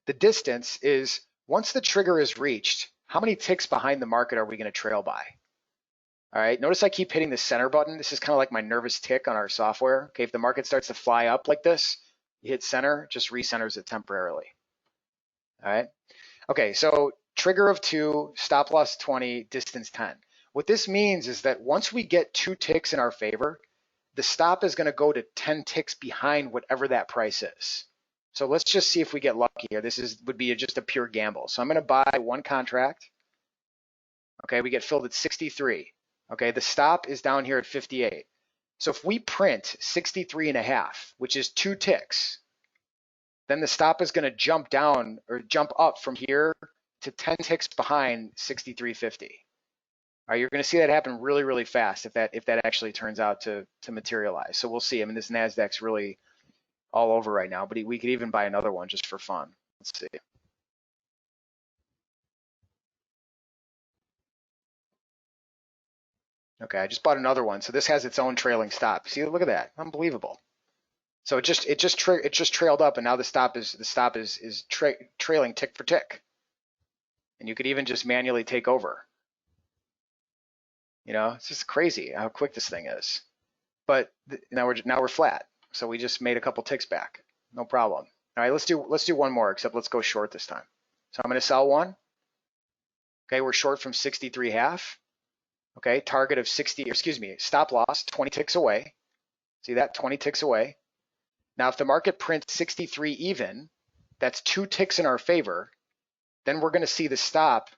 The distance is, once the trigger is reached, how many ticks behind the market are we going to trail by? All right, notice I keep hitting the center button. This is kind of like my nervous tick on our software. Okay, if the market starts to fly up like this, you hit center, just recenters it temporarily. All right, okay, so trigger of 2, stop loss 20, distance 10. What this means is that once we get 2 ticks in our favor, the stop is going to go to 10 ticks behind whatever that price is. So let's just see if we get lucky here. This would be just a pure gamble. So I'm going to buy 1 contract. Okay, we get filled at 63. Okay, the stop is down here at 58. So if we print 63.5, which is 2 ticks, then the stop is going to jump down or jump up from here to 10 ticks behind 63.50. All right, you're going to see that happen really, really fast if that actually turns out to materialize. So we'll see. I mean, this Nasdaq's really all over right now, but we could even buy another one just for fun. Let's see. Okay, I just bought another one. So this has its own trailing stop. See, look at that, unbelievable. So it just trailed up, and now the stop is trailing tick for tick. And you could even just manually take over. You know, it's just crazy how quick this thing is. But now we're flat. So we just made a couple ticks back. No problem. All right, let's do one more, except let's go short this time. So I'm going to sell 1. Okay, we're short from 63.5. Okay, target of 60, excuse me, stop loss 20 ticks away. See that, 20 ticks away. Now, if the market prints 63 even, that's 2 ticks in our favor, then we're going to see the stop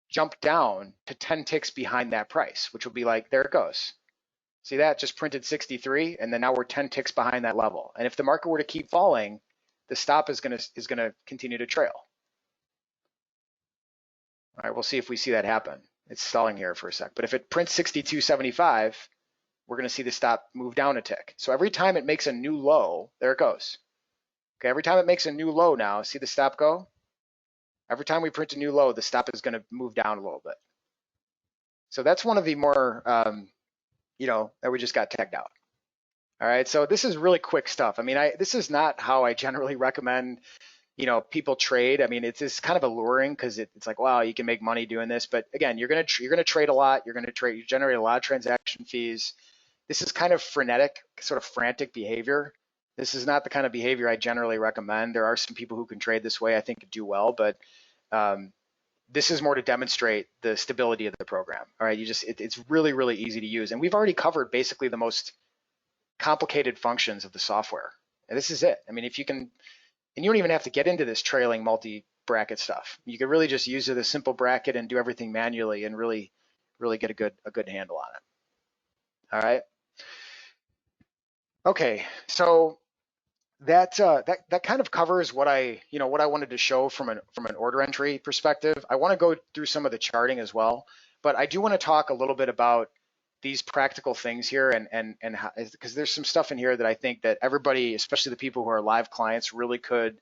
jump down to 10 ticks behind that price, which will be like, there it goes. See that, just printed 63, and then now we're 10 ticks behind that level. And if the market were to keep falling, the stop is going to continue to trail. All right, we'll see if we see that happen. It's stalling here for a sec, but if it prints 62.75, we're going to see the stop move down a tick. So every time it makes a new low, there it goes. Okay, every time it makes a new low now, see the stop go? Every time we print a new low, the stop is going to move down a little bit. So that's one of the more, you know, that we just got tagged out. All right, so this is really quick stuff. I mean, this is not how I generally recommend, you know, people trade. I mean, it's kind of alluring because it's like, wow, you can make money doing this. But again, you're gonna trade a lot. You generate a lot of transaction fees. This is kind of frenetic, sort of frantic behavior This is not the kind of behavior I generally recommend. There are some people who can trade this way, I think could do well, but this is more to demonstrate the stability of the program. All right, it's really, really easy to use. And we've already covered basically the most complicated functions of the software. And this is it. I mean, if you can, and you don't even have to get into this trailing multi-bracket stuff. You can really just use it as a simple bracket and do everything manually and really, really get a good handle on it. All right. Okay, so that kind of covers what I wanted to show from an order entry perspective. I want to go through some of the charting as well, but I do want to talk a little bit about these practical things here, and because there's some stuff in here that I think that everybody, especially the people who are live clients, really could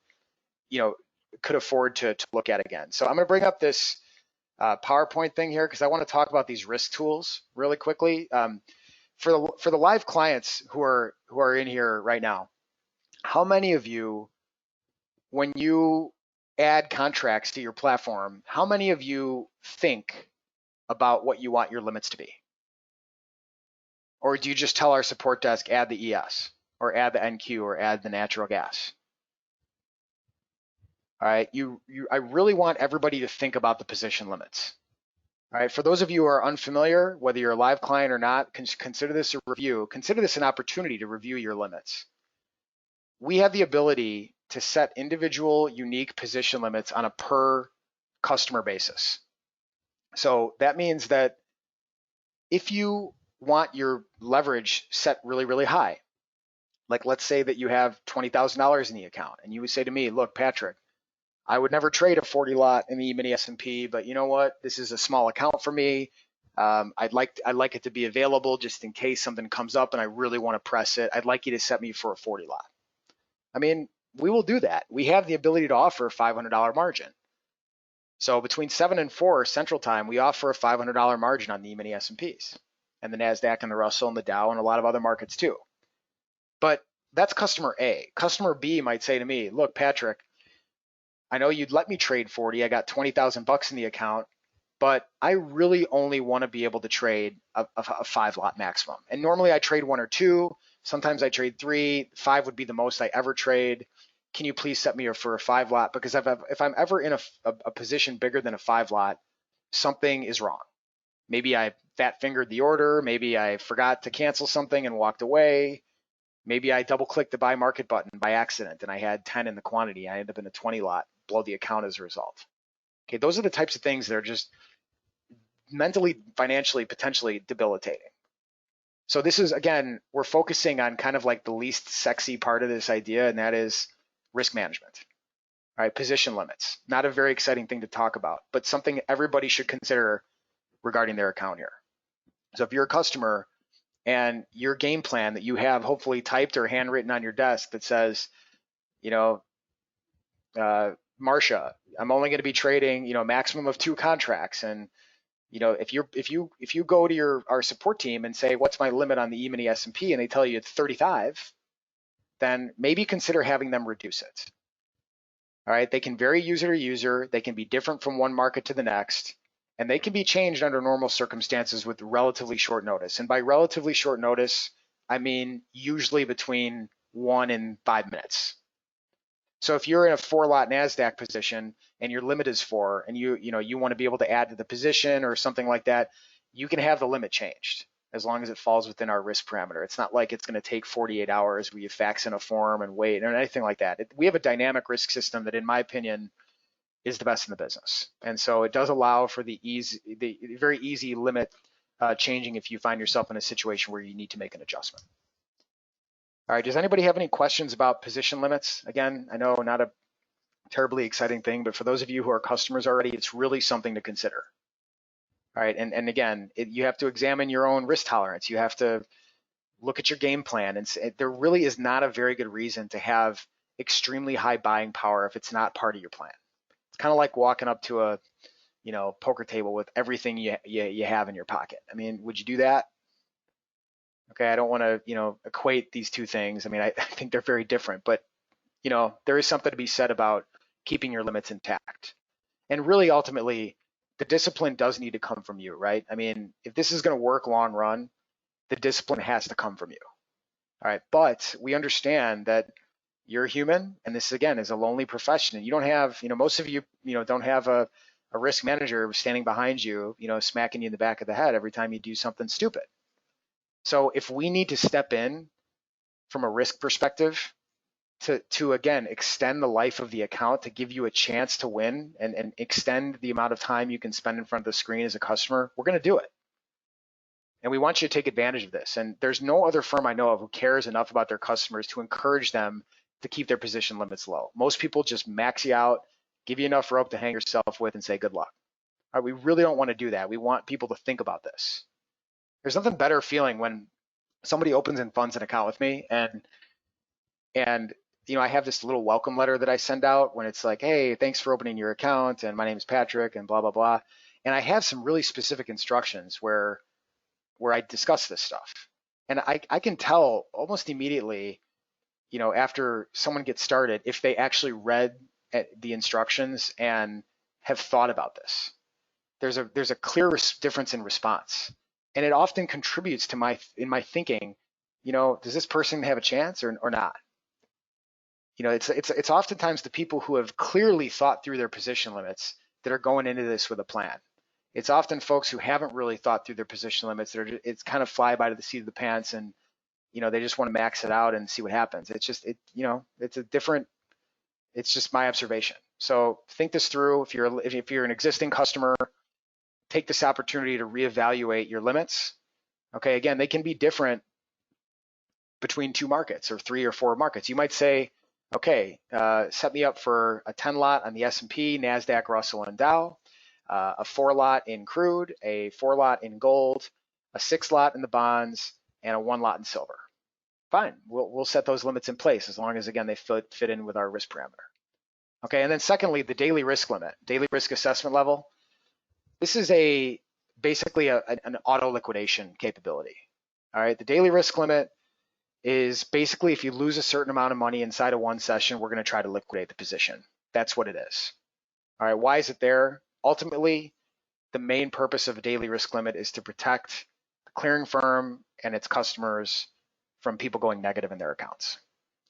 afford to look at again. So I'm going to bring up this PowerPoint thing here because I want to talk about these risk tools really quickly. For the live clients who are in here right now, how many of you, when you add contracts to your platform, how many of you think about what you want your limits to be? Or do you just tell our support desk, add the ES, or add the NQ, or add the natural gas? All right, I really want everybody to think about the position limits. All right, for those of you who are unfamiliar, whether you're a live client or not, consider this a review. Consider this an opportunity to review your limits. We have the ability to set individual unique position limits on a per customer basis. So that means that if you want your leverage set really, really high, like let's say that you have $20,000 in the account and you would say to me, look, Patrick, I would never trade a 40 lot in the E-mini S&P, but you know what? This is a small account for me. I'd like it to be available just in case something comes up and I really want to press it. I'd like you to set me for a 40 lot. I mean, we will do that. We have the ability to offer a $500 margin. So between 7 and 4 Central Time, we offer a $500 margin on the E-mini S&Ps and the NASDAQ and the Russell and the Dow and a lot of other markets too. But that's customer A. Customer B might say to me, look, Patrick, I know you'd let me trade 40. I got 20,000 bucks in the account, but I really only want to be able to trade a 5 lot maximum. And normally I trade 1 or 2. Sometimes I trade 3. 5 would be the most I ever trade. Can you please set me for a 5 lot? Because if I'm ever in a position bigger than a 5 lot, something is wrong. Maybe I fat fingered the order. Maybe I forgot to cancel something and walked away. Maybe I double clicked the buy market button by accident and I had 10 in the quantity. I ended up in a 20 lot, blow the account as a result. Okay, those are the types of things that are just mentally, financially, potentially debilitating. So this is, again, we're focusing on kind of like the least sexy part of this idea, and that is risk management. All right, position limits. Not a very exciting thing to talk about, but something everybody should consider regarding their account here. So if you're a customer and your game plan that you have hopefully typed or handwritten on your desk that says, Marcia, I'm only going to be trading, a maximum of 2 contracts, and if you go to our support team and say, what's my limit on the E-mini S&P, and they tell you it's 35, then maybe consider having them reduce it. All right, they can vary user to user. They can be different from one market to the next, and they can be changed under normal circumstances with relatively short notice. And by relatively short notice, I mean usually between 1 and 5 minutes. So if you're in a 4 lot NASDAQ position and your limit is 4 and you want to be able to add to the position or something like that, you can have the limit changed as long as it falls within our risk parameter. It's not like it's going to take 48 hours where you fax in a form and wait or anything like that. We have a dynamic risk system that, in my opinion, is the best in the business. And so it does allow for the very easy limit changing if you find yourself in a situation where you need to make an adjustment. All right, does anybody have any questions about position limits? Again, I know not a terribly exciting thing, but for those of you who are customers already, it's really something to consider. All right, and again, you have to examine your own risk tolerance. You have to look at your game plan, and there really is not a very good reason to have extremely high buying power if it's not part of your plan. It's kind of like walking up to a poker table with everything you have in your pocket. I mean, would you do that? Okay, I don't want to, equate these two things. I mean, I think they're very different, but, there is something to be said about keeping your limits intact. And really, ultimately, the discipline does need to come from you, right? I mean, if this is going to work long run, the discipline has to come from you. All right, but we understand that you're human, and this again is a lonely profession. And you don't have, most of you, don't have a risk manager standing behind you, smacking you in the back of the head every time you do something stupid. So if we need to step in from a risk perspective to again extend the life of the account to give you a chance to win and extend the amount of time you can spend in front of the screen as a customer, we're going to do it. And we want you to take advantage of this. And there's no other firm I know of who cares enough about their customers to encourage them to keep their position limits low. Most people just max you out, give you enough rope to hang yourself with, and say good luck. All right, we really don't want to do that. We want people to think about this. There's nothing better feeling when somebody opens and funds an account with me, and I have this little welcome letter that I send out when it's like, hey, thanks for opening your account, and my name is Patrick, and blah blah blah. And I have some really specific instructions where I discuss this stuff. And I can tell almost immediately, after someone gets started, if they actually read the instructions and have thought about this. There's a clear difference in response. And it often contributes to my thinking, does this person have a chance or not? It's oftentimes the people who have clearly thought through their position limits that are going into this with a plan. It's often folks who haven't really thought through their position limits that are, it's kind of fly by the seat of the pants, and they just want to max it out and see what happens. It's just it's just my observation. So think this through. If you're an existing customer, take this opportunity to reevaluate your limits. Okay, again, they can be different between two markets or three or four markets. You might say, okay, set me up for a 10 lot on the S&P, NASDAQ, Russell, and Dow. A 4 lot in crude, a 4 lot in gold, a 6 lot in the bonds, and a 1 lot in silver. Fine, we'll set those limits in place as long as, again, they fit in with our risk parameter. Okay, and then secondly, the daily risk limit, daily risk assessment level. This is basically an auto liquidation capability. All right, the daily risk limit is basically if you lose a certain amount of money inside of one session, we're going to try to liquidate the position. That's what it is. All right, why is it there? Ultimately, the main purpose of a daily risk limit is to protect the clearing firm and its customers from people going negative in their accounts.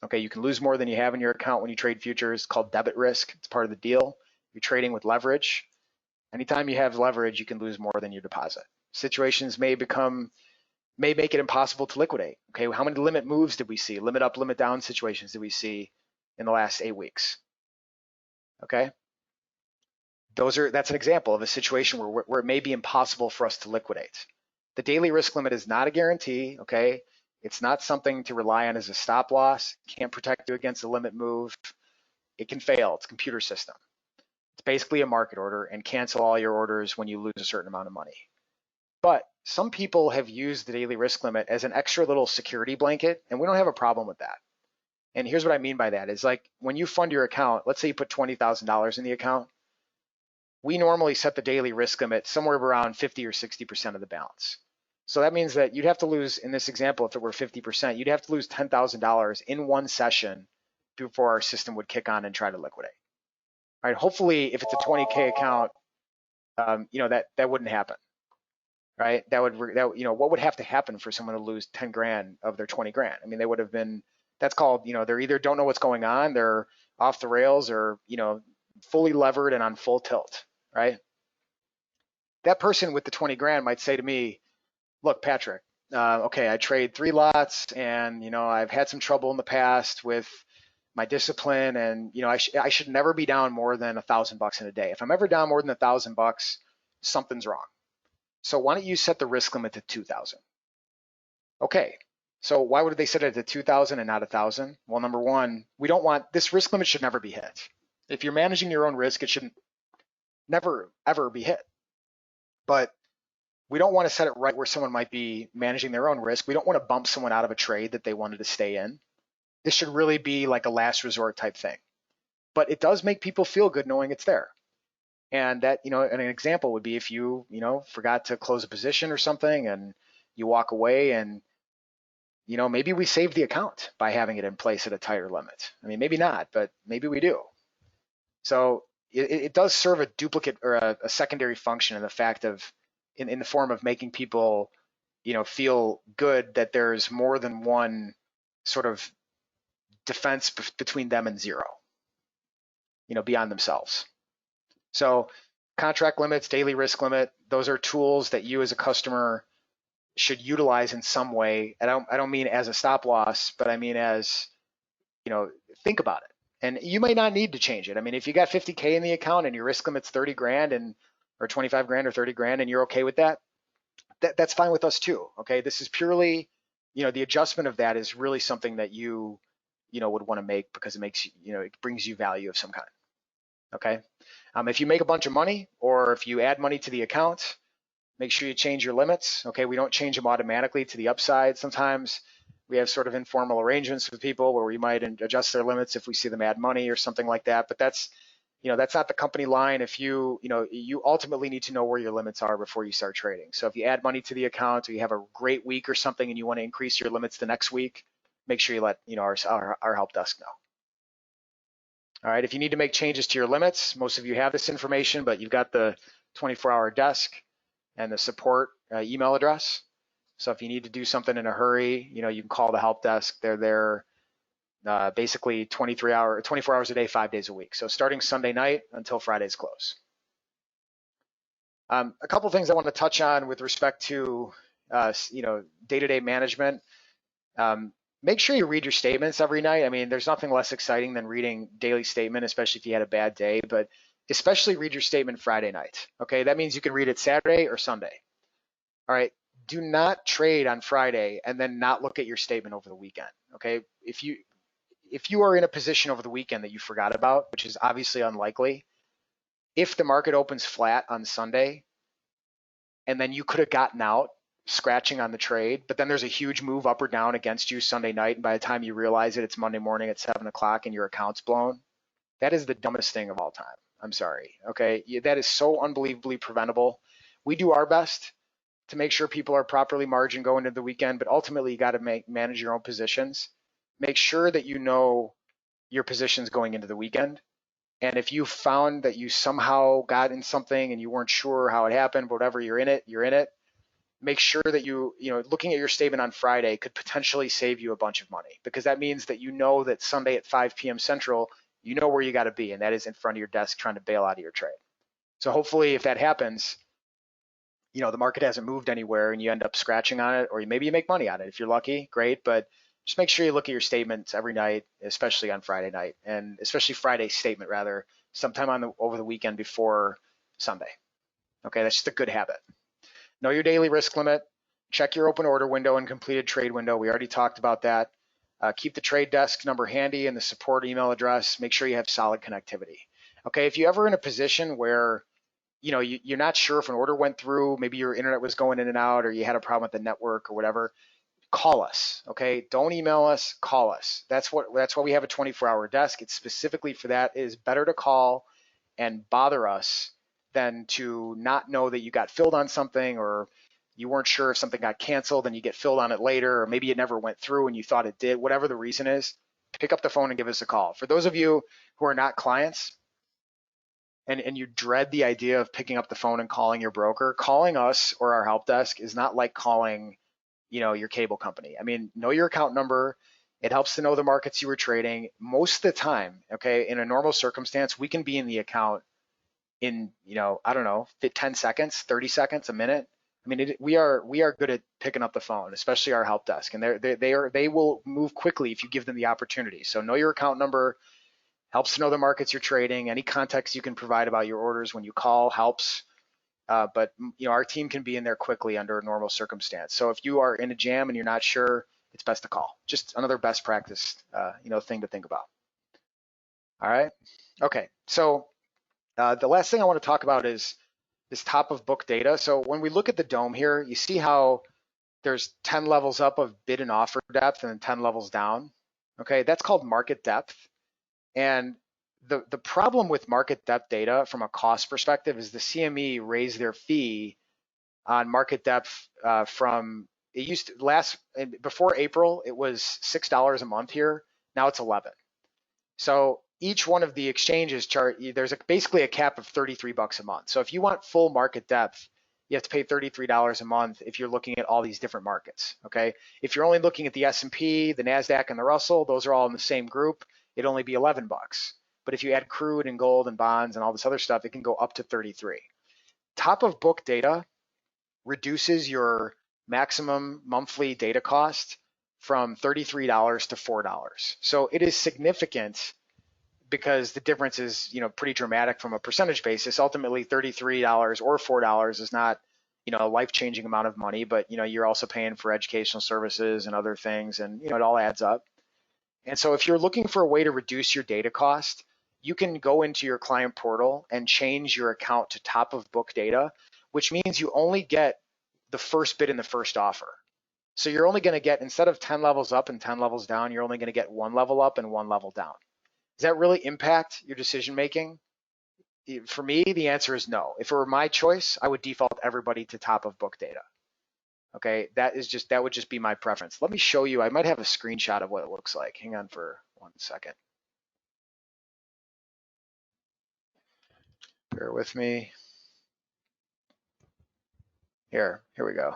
Okay, you can lose more than you have in your account when you trade futures. It's called debit risk. It's part of the deal. You're trading with leverage. Anytime you have leverage, you can lose more than you deposit. Situations may make it impossible to liquidate. Okay, how many limit moves did we see? Limit up, limit down situations did we see in the last 8 weeks? Okay. That's an example of a situation where it may be impossible for us to liquidate. The daily risk limit is not a guarantee, okay? It's not something to rely on as a stop loss. It can't protect you against a limit move. It can fail. It's a computer system. It's basically a market order and cancel all your orders when you lose a certain amount of money. But some people have used the daily risk limit as an extra little security blanket, and we don't have a problem with that. And here's what I mean by that is, like, when you fund your account, let's say you put $20,000 in the account, we normally set the daily risk limit somewhere around 50 or 60% of the balance. So that means that you'd have to lose, in this example, if it were 50%, you'd have to lose $10,000 in one session before our system would kick on and try to liquidate. All right, hopefully, if it's a 20K account, that wouldn't happen, right? What would have to happen for someone to lose 10 grand of their 20 grand? I mean, they would have been, that's called, they're either don't know what's going on, they're off the rails, or, fully levered and on full tilt, right? That person with the 20 grand might say to me, look, Patrick, okay, I trade 3 lots, and I've had some trouble in the past with my discipline, and I should never be down more than $1,000 in a day. If I'm ever down more than $1,000, something's wrong. So why don't you set the risk limit to 2,000? Okay, so why would they set it to 2,000 and not 1,000? Well, number one, we don't want, this risk limit should never be hit. If you're managing your own risk, it should never, ever be hit. But we don't want to set it right where someone might be managing their own risk. We don't want to bump someone out of a trade that they wanted to stay in. This should really be like a last resort type thing. But it does make people feel good knowing it's there. And that, an example would be if you, forgot to close a position or something and you walk away, and, maybe we save the account by having it in place at a tighter limit. I mean, maybe not, but maybe we do. So it does serve a duplicate or a secondary function in the fact of, in the form of making people, feel good that there's more than one sort of defense between them and zero, beyond themselves. So contract limits, daily risk limit, those are tools that you as a customer should utilize in some way. I don't mean as a stop loss, but I mean as, think about it. And you might not need to change it. I mean, if you got 50K in the account and your risk limit's 30 grand or 25 grand or 30 grand and you're okay with that, that's fine with us too. Okay. This is purely, the adjustment of that is really something that you would want to make because it makes, it brings you value of some kind. Okay. If you make a bunch of money or if you add money to the account, make sure you change your limits. Okay. We don't change them automatically to the upside. Sometimes we have sort of informal arrangements with people where we might adjust their limits if we see them add money or something like that. But that's not the company line. If you ultimately need to know where your limits are before you start trading. So if you add money to the account or you have a great week or something and you want to increase your limits the next week, make sure you let our help desk know. All right. If you need to make changes to your limits, most of you have this information, but you've got the 24-hour desk and the support email address. So if you need to do something in a hurry, you can call the help desk. They're there basically 24 hours a day, 5 days a week. So starting Sunday night until Friday's close. A couple things I want to touch on with respect to day-to-day management. Make sure you read your statements every night. I mean, there's nothing less exciting than reading daily statement, especially if you had a bad day, but especially read your statement Friday night. Okay, that means you can read it Saturday or Sunday. All right, do not trade on Friday and then not look at your statement over the weekend. Okay, if you are in a position over the weekend that you forgot about, which is obviously unlikely, if the market opens flat on Sunday and then you could have gotten out scratching on the trade, but then there's a huge move up or down against you Sunday night, and by the time you realize it, it's Monday morning at 7 o'clock and your account's blown. That is the dumbest thing of all time. I'm sorry. Okay, that is so unbelievably preventable. We do our best to make sure people are properly margin going into the weekend, but ultimately you got to manage your own positions. Make sure that you know your positions going into the weekend. And if you found that you somehow got in something and you weren't sure how it happened, but whatever, you're in it. Make sure that looking at your statement on Friday could potentially save you a bunch of money, because that means that that Sunday at 5 p.m. Central, you know where you got to be, and that is in front of your desk trying to bail out of your trade. So hopefully if that happens, the market hasn't moved anywhere and you end up scratching on it, or maybe you make money on it. If you're lucky, great, but just make sure you look at your statements every night, especially on Friday night, and especially Friday's statement rather, sometime over the weekend before Sunday. Okay, that's just a good habit. Know your daily risk limit, check your open order window and completed trade window. We already talked about that. Keep the trade desk number handy and the support email address. Make sure you have solid connectivity. Okay, if you're ever in a position where you're not sure if an order went through, maybe your internet was going in and out, or you had a problem with the network or whatever, call us. Okay, don't email us, call us. That's why we have a 24-hour desk. It's specifically for that. It is better to call and bother us than to not know that you got filled on something, or you weren't sure if something got canceled and you get filled on it later, or maybe it never went through and you thought it did. Whatever the reason is, pick up the phone and give us a call. For those of you who are not clients and you dread the idea of picking up the phone and calling your broker, calling us or our help desk is not like calling your cable company. I mean, know your account number. It helps to know the markets you were trading. Most of the time, okay, in a normal circumstance, we can be in the account in, I don't know, 10 seconds, 30 seconds, a minute. I mean, we are good at picking up the phone, especially our help desk, and they will move quickly if you give them the opportunity. So know your account number, helps to know the markets you're trading. Any context you can provide about your orders when you call helps. But our team can be in there quickly under a normal circumstance. So if you are in a jam and you're not sure, it's best to call. Just another best practice, thing to think about. All right. Okay. So the last thing I want to talk about is this top of book data. So when we look at the dome here, you see how there's 10 levels up of bid and offer depth and then 10 levels down. Okay, that's called market depth. And the problem with market depth data from a cost perspective is the CME raised their fee on market depth from, it used to before April, it was $6 a month here. Now it's 11. So each one of the exchanges there's basically a cap of $33 a month. So if you want full market depth, you have to pay $33 a month if you're looking at all these different markets, okay? If you're only looking at the S&P, the NASDAQ, and the Russell, those are all in the same group, it'd only be 11 bucks. But if you add crude and gold and bonds and all this other stuff, it can go up to 33. Top of book data reduces your maximum monthly data cost from $33 to $4. So it is significant because the difference is, pretty dramatic from a percentage basis. Ultimately, $33 or $4 is not, a life-changing amount of money, but, you're also paying for educational services and other things, and, it all adds up. And so if you're looking for a way to reduce your data cost, you can go into your client portal and change your account to top of book data, which means you only get the first bid in the first offer. So you're only going to get, instead of 10 levels up and 10 levels down, you're only going to get 1 level up and 1 level down. Does that really impact your decision making? For me, the answer is no. If it were my choice, I would default everybody to top of book data. Okay, that would just be my preference. Let me show you. I might have a screenshot of what it looks like. Hang on for 1 second. Bear with me. Here we go.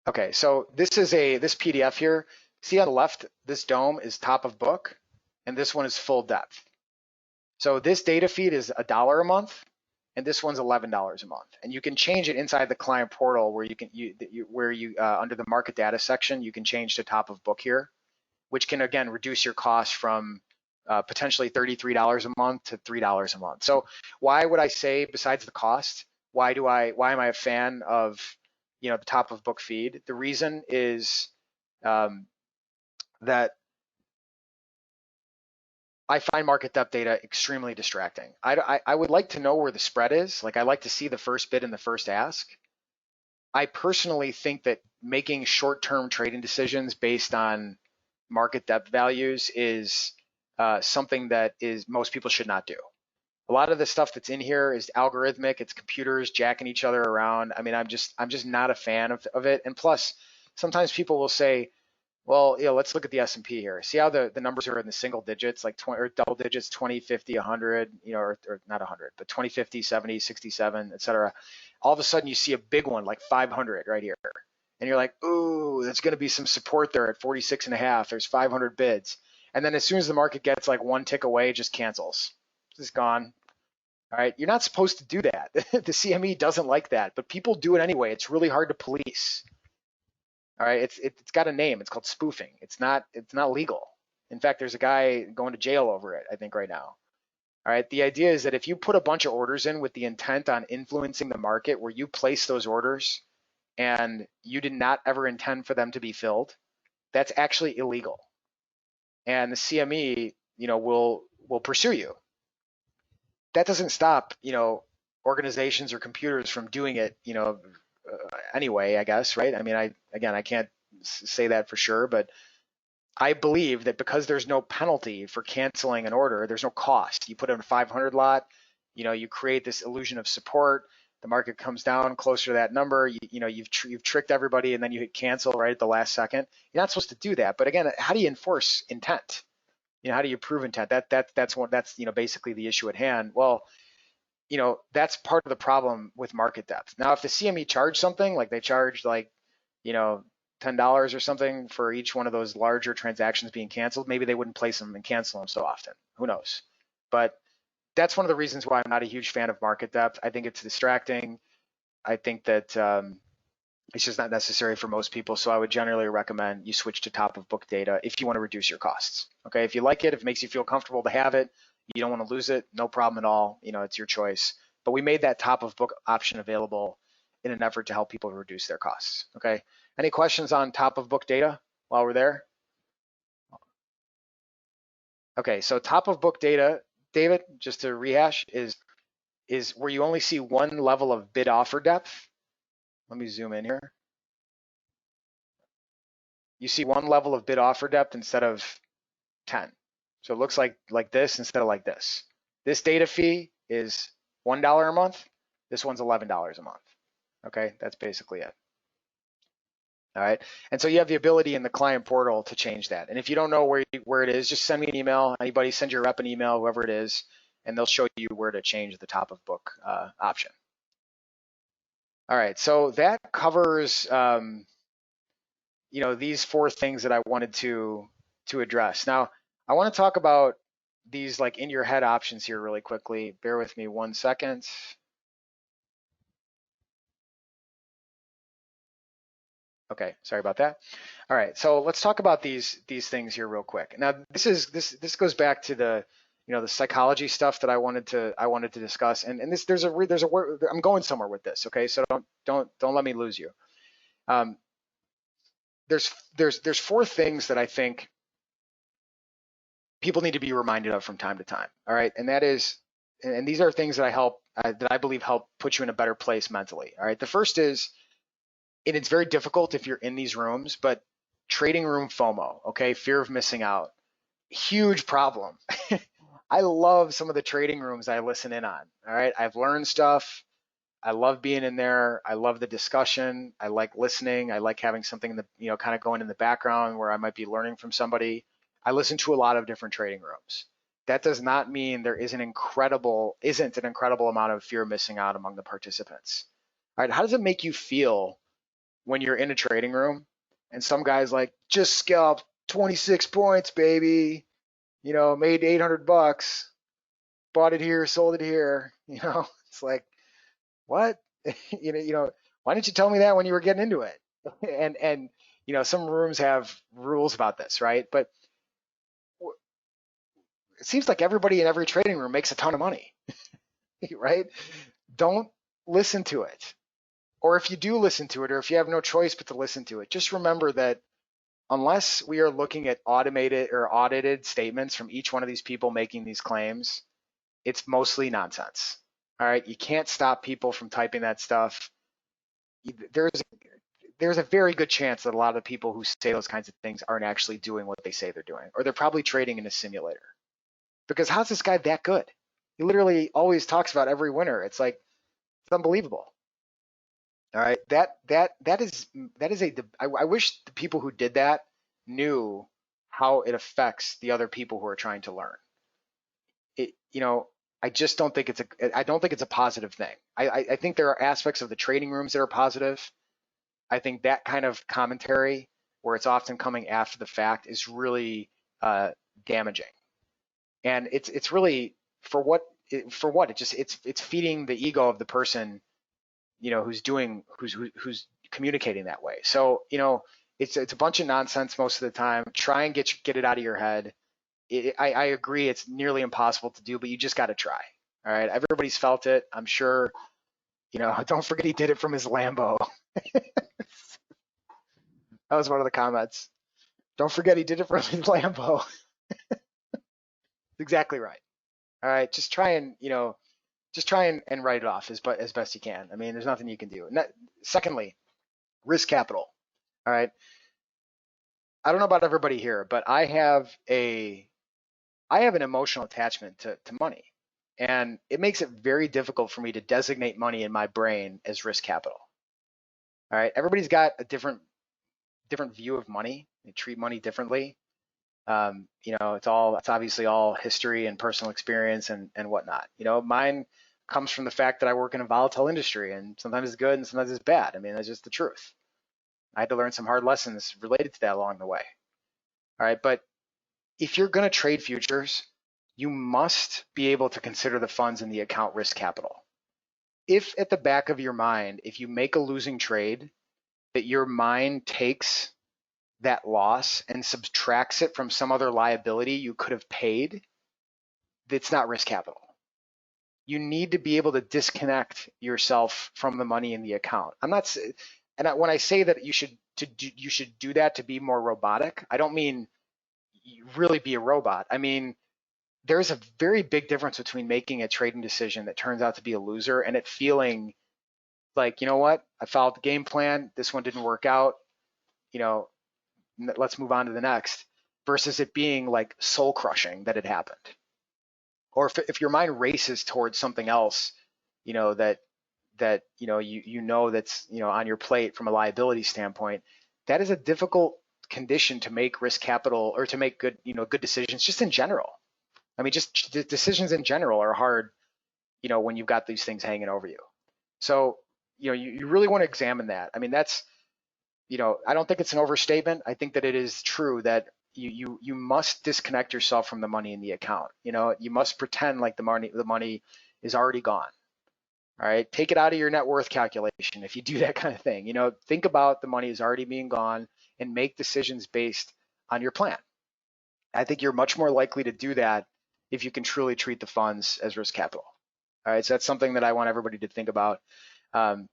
Okay, so this PDF here. See on the left, this dome is top of book, and this one is full depth. So this data feed is $1 a month, and this one's $11 a month. And you can change it inside the client portal where under the market data section, you can change to top of book here, which can again reduce your cost from potentially $33 a month to $3 a month. So why would I say, besides the cost, why am I a fan of the top of book feed? The reason is that I find market depth data extremely distracting. I would like to know where the spread is. Like, I like to see the first bid and the first ask. I personally think that making short-term trading decisions based on market depth values is something that most people should not do. A lot of the stuff that's in here is algorithmic. It's computers jacking each other around. I mean, I'm just not a fan of it. And plus, sometimes people will say, well, let's look at the S&P here. See how the numbers are in the single digits, like 20 or double digits, 20, 50, 100, or not 100, but 20, 50, 70, 67, et cetera. All of a sudden, you see a big one like 500 right here. And you're like, ooh, there's going to be some support there at 46.5. There's 500 bids. And then as soon as the market gets like 1 tick away, it just cancels. It's just gone. All right. You're not supposed to do that. The CME doesn't like that, but people do it anyway. It's really hard to police. All right, it's got a name. It's called spoofing. It's not legal. In fact, there's a guy going to jail over it, I think, right now. All right, the idea is that if you put a bunch of orders in with the intent on influencing the market, where you place those orders and you did not ever intend for them to be filled, that's actually illegal. And the CME, will pursue you. That doesn't stop, organizations or computers from doing it, anyway, I guess, right? I mean, I can't say that for sure, but I believe that because there's no penalty for canceling an order, there's no cost. You put in a 500 lot, you create this illusion of support. The market comes down closer to that number. You've tricked everybody, and then you hit cancel right at the last second. You're not supposed to do that. But again, how do you enforce intent? How do you prove intent? That's basically the issue at hand. Well, that's part of the problem with market depth. Now, if the CME charged something, like they charged like, $10 or something for each one of those larger transactions being canceled, maybe they wouldn't place them and cancel them so often. Who knows? But that's one of the reasons why I'm not a huge fan of market depth. I think it's distracting. I think that it's just not necessary for most people. So I would generally recommend you switch to top of book data if you want to reduce your costs. Okay, if you like it, if it makes you feel comfortable to have it, you don't want to lose it, no problem at all. It's your choice. But we made that top of book option available in an effort to help people reduce their costs. Okay. Any questions on top of book data while we're there? Okay, so top of book data, David, just to rehash, is where you only see one level of bid offer depth. Let me zoom in here. You see one level of bid offer depth instead of 10. So it looks like this instead of like this. This data fee is $1 a month. This one's $11 a month. Okay, that's basically it. All right, and so you have the ability in the client portal to change that. And if you don't know where it is, just send me an email. Anybody, send your rep an email, whoever it is, and they'll show you where to change the top of book option. All right, so that covers these 4 things that I wanted to address. Now, I want to talk about these like in your head options here really quickly. Bear with me 1 second. Okay, sorry about that. All right, so let's talk about these things here real quick. Now, this goes back to the the psychology stuff that I wanted to discuss, and there's a word, I'm going somewhere with this. Okay, so don't let me lose you. There's 4 things that I think people need to be reminded of from time to time. All right, and that is, and these are things that I believe help put you in a better place mentally. All right, the first is, and it's very difficult if you're in these rooms, but trading room FOMO, okay, fear of missing out, huge problem. I love some of the trading rooms I listen in on. All right, I've learned stuff. I love being in there. I love the discussion. I like listening. I like having something in the, kind of going in the background where I might be learning from somebody. I listen to a lot of different trading rooms. That does not mean there isn't an incredible amount of fear of missing out among the participants. All right, how does it make you feel when you're in a trading room and some guy's like, just scalped 26 points, baby, made 800 bucks, bought it here, sold it here, it's like, what? Why didn't you tell me that when you were getting into it? And some rooms have rules about this, right? But it seems like everybody in every trading room makes a ton of money, right? Don't listen to it. Or if you do listen to it, or if you have no choice but to listen to it, just remember that unless we are looking at automated or audited statements from each one of these people making these claims, it's mostly nonsense. All right, you can't stop people from typing that stuff. There's a very good chance that a lot of the people who say those kinds of things aren't actually doing what they say they're doing, or they're probably trading in a simulator. Because how's this guy that good? He literally always talks about every winner. It's like, it's unbelievable. All right, I wish the people who did that knew how it affects the other people who are trying to learn. I just don't think I don't think it's a positive thing. I think there are aspects of the trading rooms that are positive. I think that kind of commentary, where it's often coming after the fact, is really damaging. And it's really for what it's feeding the ego of the person who's communicating that way. So it's a bunch of nonsense most of the time. Try and get it out of your head. I agree, it's nearly impossible to do, but you just got to try. All right, everybody's felt it, I'm sure. Don't forget he did it from his Lambo. That was one of the comments. Don't forget he did it from his Lambo. Exactly right. All right, just try and write it off as best you can. I mean, there's nothing you can do. Secondly, risk capital. All right, I don't know about everybody here, but I have an emotional attachment to money, and it makes it very difficult for me to designate money in my brain as risk capital. All right, everybody's got a different view of money. They treat money differently. It's obviously all history and personal experience and whatnot. Mine comes from the fact that I work in a volatile industry, and sometimes it's good and sometimes it's bad. I mean, that's just the truth. I had to learn some hard lessons related to that along the way. All right, but if you're going to trade futures, you must be able to consider the funds in the account risk capital. If at the back of your mind, if you make a losing trade, that your mind takes that loss and subtracts it from some other liability you could have paid, that's not risk capital. You need to be able to disconnect yourself from the money in the account. When I say that you should do that to be more robotic, I don't mean you really be a robot. I mean, there's a very big difference between making a trading decision that turns out to be a loser and it feeling like, you know what, I followed the game plan, this one didn't work out, let's move on to the next, versus it being like soul crushing that it happened. Or if your mind races towards something else, that's on your plate from a liability standpoint, that is a difficult condition to make risk capital or to make good decisions just in general. I mean, just decisions in general are hard, when you've got these things hanging over you. So, you really want to examine that. I mean, that's, I don't think it's an overstatement. I think that it is true that you must disconnect yourself from the money in the account. You must pretend like the money is already gone. All right, take it out of your net worth calculation if you do that kind of thing. Think about the money is already being gone and make decisions based on your plan. I think you're much more likely to do that if you can truly treat the funds as risk capital. All right, so that's something that I want everybody to think about. The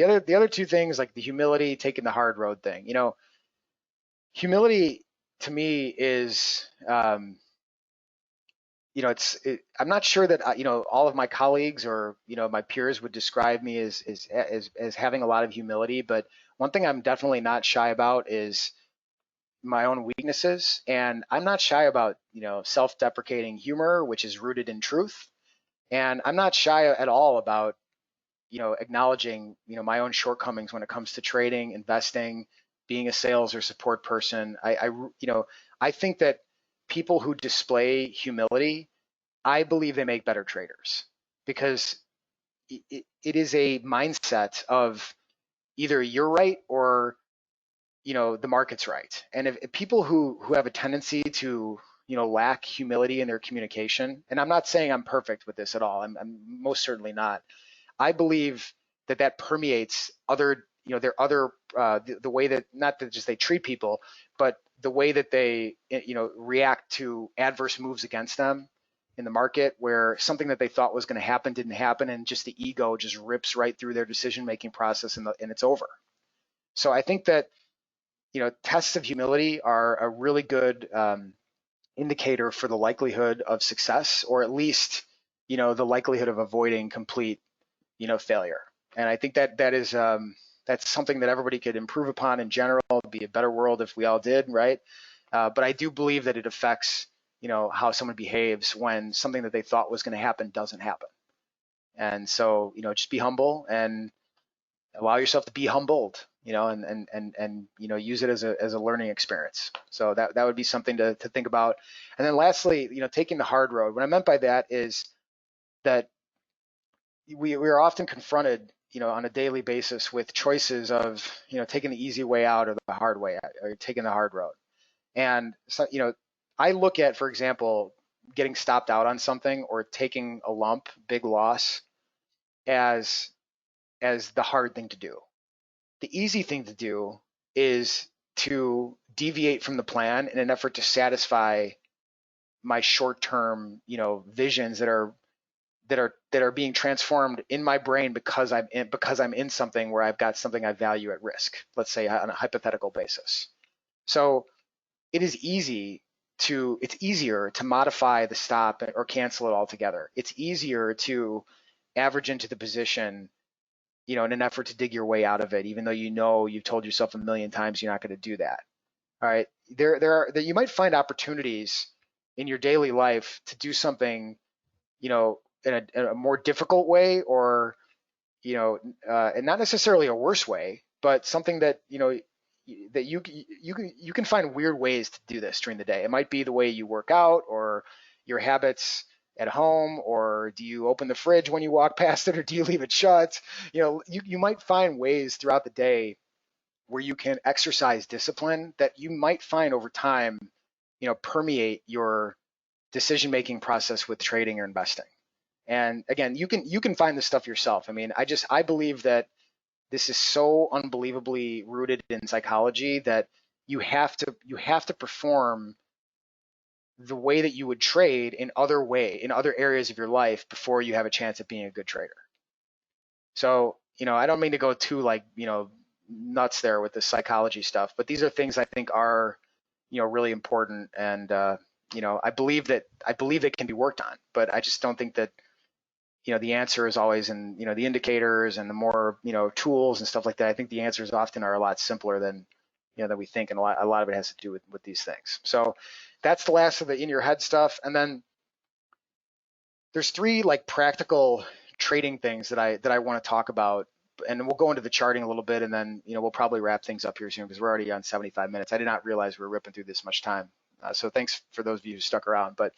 other two things, like the humility, taking the hard road thing. Humility to me is, I'm not sure that all of my colleagues or my peers would describe me as having a lot of humility, but one thing I'm definitely not shy about is my own weaknesses, and I'm not shy about self-deprecating humor, which is rooted in truth, and I'm not shy at all about acknowledging my own shortcomings when it comes to trading, investing, being a sales or support person. I think that people who display humility, I believe they make better traders, because it is a mindset of either you're right or the market's right. And if people who have a tendency to lack humility in their communication, and I'm not saying I'm perfect with this at all, I'm most certainly not. I believe that permeates other their other the way that, not that just they treat people, but the way that they react to adverse moves against them in the market, where something that they thought was going to happen didn't happen, and just the ego just rips right through their decision making process, and it's over. So I think that tests of humility are a really good indicator for the likelihood of success, or at least the likelihood of avoiding complete failure. And I think that is that's something that everybody could improve upon in general. It'd be a better world if we all did, right? But I do believe that it affects how someone behaves when something that they thought was going to happen doesn't happen. And so just be humble and allow yourself to be humbled, and use it as a learning experience. So that would be something to think about. And then lastly, taking the hard road. What I meant by that is that we are often confronted, on a daily basis with choices of, taking the easy way out or the hard way out, or taking the hard road. And so, I look at, for example, getting stopped out on something or taking a lump, big loss, as the hard thing to do. The easy thing to do is to deviate from the plan in an effort to satisfy my short-term, visions that are being transformed in my brain because I'm in something where I've got something I value at risk, let's say on a hypothetical basis. So it's easier to modify the stop or cancel it altogether. It's easier to average into the position, in an effort to dig your way out of it, even though you've told yourself a million times you're not going to do that. All right, you might find opportunities in your daily life to do something, in a more difficult way, or and not necessarily a worse way, but something that that you can find weird ways to do this during the day. It might be the way you work out, or your habits at home, or do you open the fridge when you walk past it, or do you leave it shut? You might find ways throughout the day where you can exercise discipline that you might find over time, permeate your decision-making process with trading or investing. And again, you can find this stuff yourself. I mean, I believe that this is so unbelievably rooted in psychology that you have to perform the way that you would trade in other areas of your life before you have a chance at being a good trader. So, I don't mean to go too nuts there with the psychology stuff, but these are things I think are, really important. And, I believe they can be worked on, but I just don't think that, the answer is always in, the indicators and the more, tools and stuff like that. I think the answers often are a lot simpler than we think, and a lot of it has to do with these things. So that's the last of the in your head stuff. And then there's three practical trading things that I want to talk about, and we'll go into the charting a little bit, and then we'll probably wrap things up here soon because we're already on 75 minutes. I did not realize we were ripping through this much time. So thanks for those of you who stuck around. But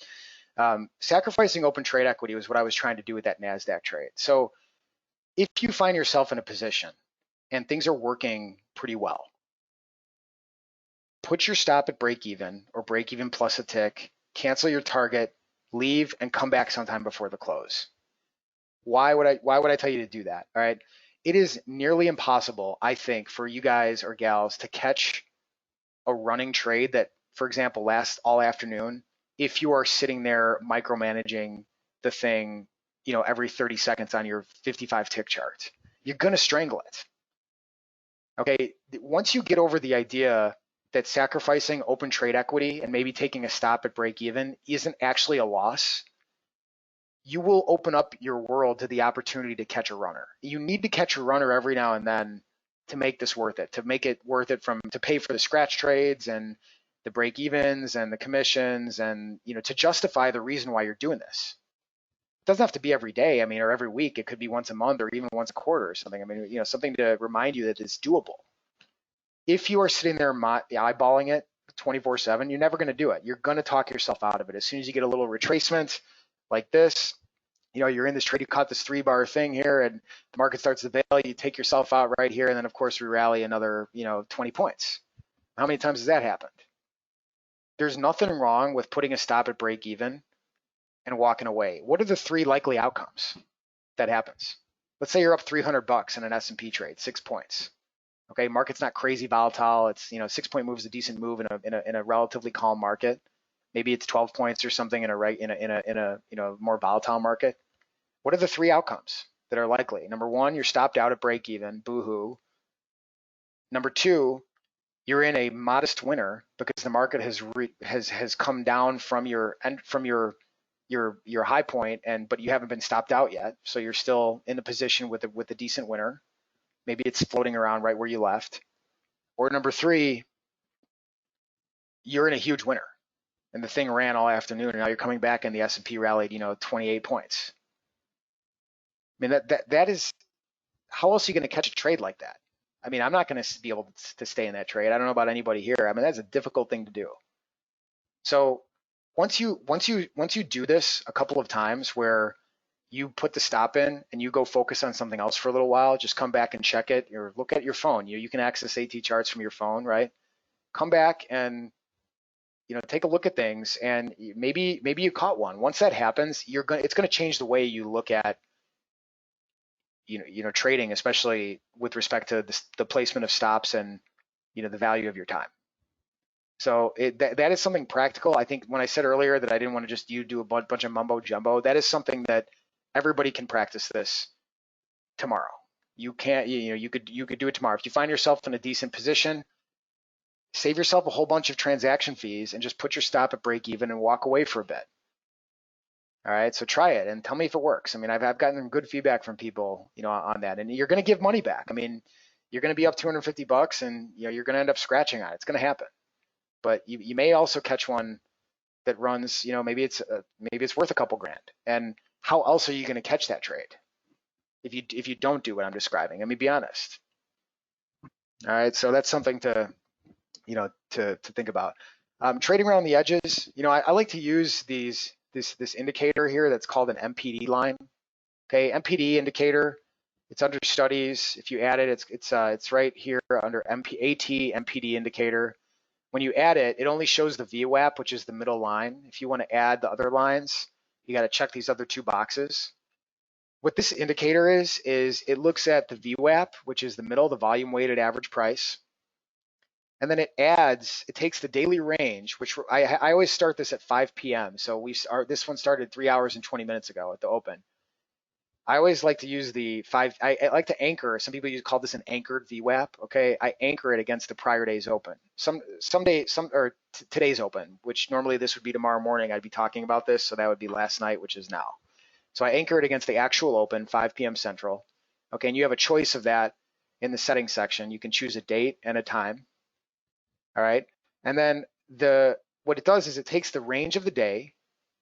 Sacrificing open trade equity was what I was trying to do with that NASDAQ trade. So if you find yourself in a position and things are working pretty well, put your stop at break even or break even plus a tick, cancel your target, leave, and come back sometime before the close. Why would I tell you to do that? All right. It is nearly impossible, I think, for you guys or gals to catch a running trade that, for example, lasts all afternoon if you are sitting there micromanaging the thing, every 30 seconds on your 55 tick chart. You're going to strangle it. Okay. Once you get over the idea that sacrificing open trade equity and maybe taking a stop at break even isn't actually a loss, you will open up your world to the opportunity to catch a runner. You need to catch a runner every now and then to make this worth it, to make it worth it to pay for the scratch trades and the break evens and the commissions and, to justify the reason why you're doing this. It doesn't have to be every day, or every week. It could be once a month or even once a quarter or something. Something to remind you that it's doable. If you are sitting there eyeballing it 24/7, you're never going to do it. You're going to talk yourself out of it. As soon as you get a little retracement like this, you're in this trade, you caught this 3-bar thing here and the market starts to bail, you take yourself out right here. And then of course we rally another, 20 points. How many times has that happened? There's nothing wrong with putting a stop at break even and walking away. What are the 3 likely outcomes that happens? Let's say you're up $300 in an S&P trade, 6 points. Okay, market's not crazy volatile. It's 6-point move is a decent move in a relatively calm market. Maybe it's 12 points or something in a more volatile market. What are the 3 outcomes that are likely? Number 1, you're stopped out at break even, boo-hoo. Number 2, you're in a modest winner because the market has come down from your high point, but you haven't been stopped out yet, so you're still in the position with a decent winner. Maybe it's floating around right where you left. Or number 3, you're in a huge winner and the thing ran all afternoon and now you're coming back and the S&P rallied 28 points. That is, how else are you going to catch a trade like that? I'm not going to be able to stay in that trade. I don't know about anybody here. That's a difficult thing to do. So once you do this a couple of times where you put the stop in and you go focus on something else for a little while, just come back and check it or look at your phone. You can access AT charts from your phone, right? Come back and take a look at things and maybe you caught one. Once that happens, it's going to change the way you look at trading, especially with respect to the placement of stops and the value of your time. So that is something practical. I think when I said earlier that I didn't want to just do a bunch of mumbo jumbo, that is something that everybody can practice this tomorrow. You can't, you could do it tomorrow. If you find yourself in a decent position, save yourself a whole bunch of transaction fees and just put your stop at break even and walk away for a bit. All right, so try it and tell me if it works. I've gotten good feedback from people, on that, and you're going to give money back. You're going to be up $250 and you're going to end up scratching on it. It's going to happen. But you may also catch one that runs, maybe it's worth a couple grand. And how else are you going to catch that trade if you don't do what I'm describing? Be honest. All right, so that's something to think about. Trading around the edges, I like to use this indicator here that's called an Mpd line. Okay, Mpd indicator. It's under studies. If you add it, it's right here under AT Mpd indicator. When you add it, it only shows the VWAP, which is the middle line. If you want to add the other lines, you got to check these other 2 boxes. What this indicator is it looks at the VWAP, which is the middle, the volume weighted average price. And then it takes the daily range, which I always start this at 5 p.m. So this one started 3 hours and 20 minutes ago at the open. I always like to use I like to anchor. Some people call this an anchored VWAP. Okay, I anchor it against the prior day's open. Today's open, which normally this would be tomorrow morning. I'd be talking about this, so that would be last night, which is now. So I anchor it against the actual open, 5 p.m. Central. Okay, and you have a choice of that in the settings section. You can choose a date and a time. All right, and then what it does is it takes the range of the day,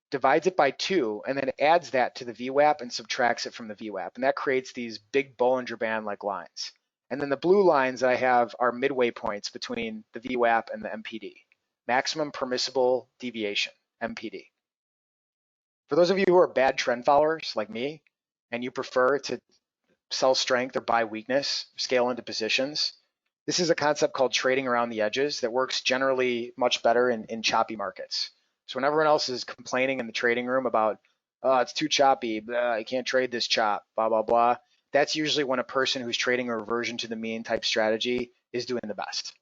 divides it by 2, and then adds that to the VWAP and subtracts it from the VWAP. And that creates these big Bollinger Band-like lines. And then the blue lines that I have are midway points between the VWAP and the MPD, maximum permissible deviation, MPD. For those of you who are bad trend followers like me, and you prefer to sell strength or buy weakness, scale into positions, this is a concept called trading around the edges that works generally much better in choppy markets. So when everyone else is complaining in the trading room about, oh, it's too choppy, blah, I can't trade this chop, blah, blah, blah, that's usually when a person who's trading a reversion to the mean type strategy is doing the best.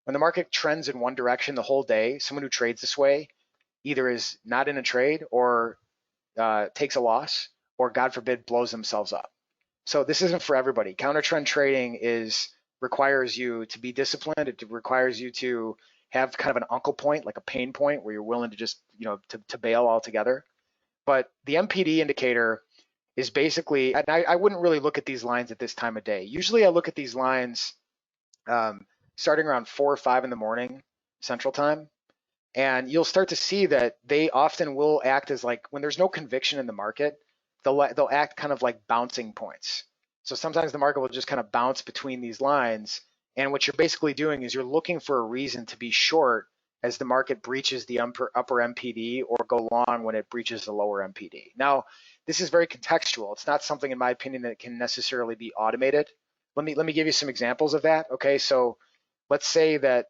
When the market trends in one direction the whole day, someone who trades this way either is not in a trade or takes a loss, or God forbid, blows themselves up. So this isn't for everybody. Counter trend trading requires you to be disciplined. It requires you to have kind of an uncle point, like a pain point, where you're willing to just, to bail altogether. But the MPD indicator is basically, and I wouldn't really look at these lines at this time of day. Usually I look at these lines starting around 4 or 5 in the morning Central Time. And you'll start to see that they often will act as, like, when there's no conviction in the market, they'll act kind of like bouncing points. So sometimes the market will just kind of bounce between these lines. And what you're basically doing is you're looking for a reason to be short as the market breaches the upper MPD, or go long when it breaches the lower MPD. Now, this is very contextual. It's not something, in my opinion, that can necessarily be automated. Let me give you some examples of that. Okay, so let's say that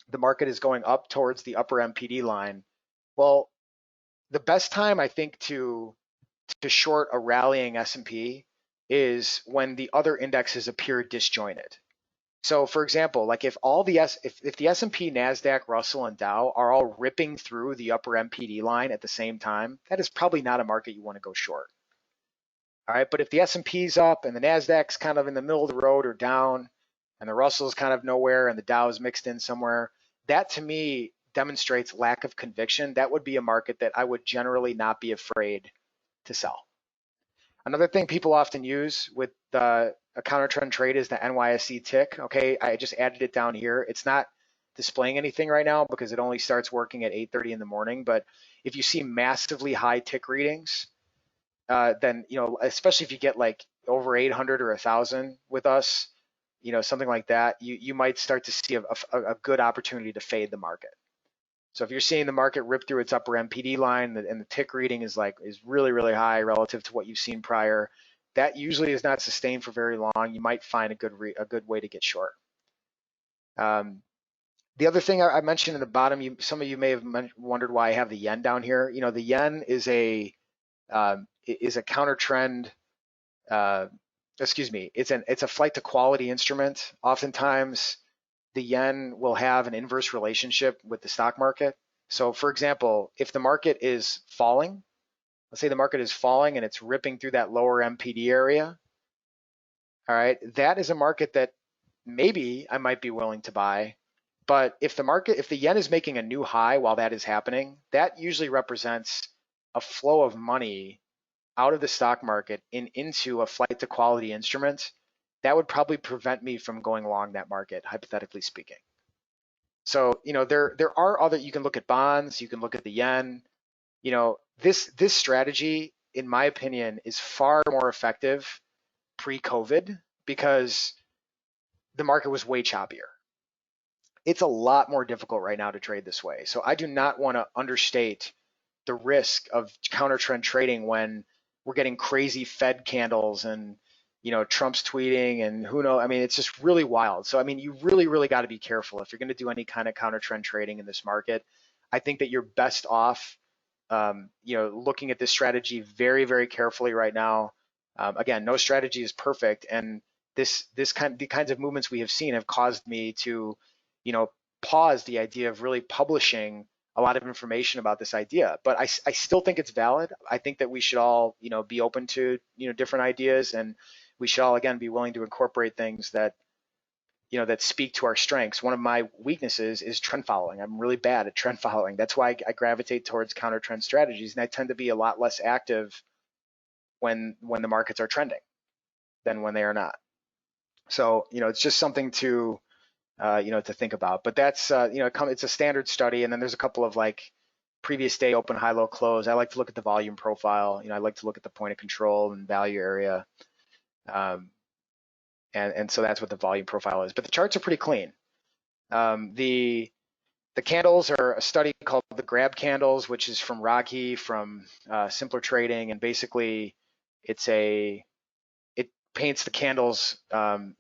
the market is going up towards the upper MPD line. Well, the best time, I think, to short a rallying S&P is when the other indexes appear disjointed. So for example, like if the S&P, Nasdaq, Russell, and Dow are all ripping through the upper MPD line at the same time, that is probably not a market you want to go short. All right, but if the S&P's up and the Nasdaq's kind of in the middle of the road or down, and the Russell's kind of nowhere and the Dow's mixed in somewhere, that to me demonstrates lack of conviction. That would be a market that I would generally not be afraid to sell. Another thing people often use with a counter trend trade is the NYC Tick. Okay, I just added it down here. It's not displaying anything right now because it only starts working at 8:30 in the morning. But if you see massively high tick readings, then, especially if you get like over 800 or 1,000 with us, something like that, you might start to see a good opportunity to fade the market. So if you're seeing the market rip through its upper MPD line and the tick reading is really, really high relative to what you've seen prior, that usually is not sustained for very long. You might find a good way to get short. The other thing I mentioned in the bottom, some of you may have wondered why I have the yen down here. The yen is a counter trend. It's a flight to quality instrument. Oftentimes, the yen will have an inverse relationship with the stock market. So for example, if the market is falling, let's say the market is falling and it's ripping through that lower MPD area, all right, that is a market that maybe I might be willing to buy. But if the yen is making a new high while that is happening, that usually represents a flow of money out of the stock market into a flight to quality instrument. That would probably prevent me from going long that market, hypothetically speaking. So, there are other, you can look at bonds, you can look at the yen. This strategy, in my opinion, is far more effective pre-COVID because the market was way choppier. It's a lot more difficult right now to trade this way. So I do not want to understate the risk of counter trend trading when we're getting crazy Fed candles and Trump's tweeting and who knows. I mean, it's just really wild. So I mean, you really, really got to be careful if you're going to do any kind of counter trend trading in this market. I think that you're best off, looking at this strategy very, very carefully right now. Again, no strategy is perfect, and the kinds of movements we have seen have caused me to, pause the idea of really publishing a lot of information about this idea. But I still think it's valid. I think that we should all, be open to, different ideas, and we should all, again, be willing to incorporate things that, that speak to our strengths. One of my weaknesses is trend following. I'm really bad at trend following. That's why I gravitate towards counter trend strategies, and I tend to be a lot less active when the markets are trending than when they are not. So, it's just something to, to think about. But that's, it's a standard study, and then there's a couple of like previous day open, high, low, close. I like to look at the volume profile. I like to look at the point of control and value area. And so that's what the volume profile is. But the charts are pretty clean. The The candles are a study called the grab candles, which is from Rocky from Simpler Trading, and basically it paints the candles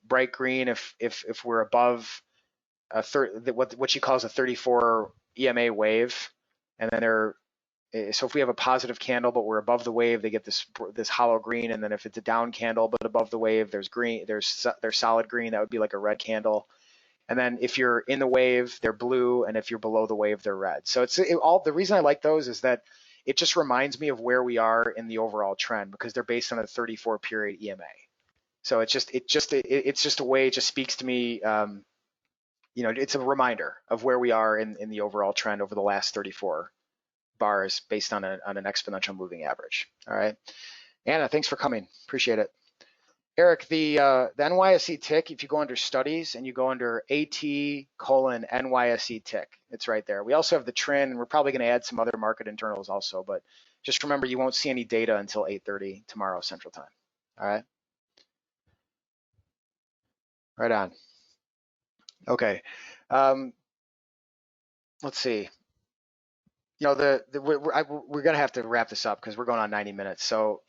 bright green if we're above what she calls a 34 EMA wave, and then so if we have a positive candle but we're above the wave, they get this hollow green, and then if it's a down candle but above the wave, there's green, there's solid green, that would be like a red candle. And then if you're in the wave, they're blue, and if you're below the wave, they're red. So the reason I like those is that it just reminds me of where we are in the overall trend, because they're based on a 34 period EMA. So it's just a way, it just speaks to me. It's a reminder of where we are in the overall trend over the last 34 bars based on an exponential moving average. All right, Anna, thanks for coming. Appreciate it. Eric, the NYSE tick, if you go under studies and you go under AT:NYSE tick, it's right there. We also have the trend, and we're probably going to add some other market internals also, but just remember you won't see any data until 8:30 tomorrow Central Time. All right. Right on. Okay. Let's see. We're going to have to wrap this up because we're going on 90 minutes. So,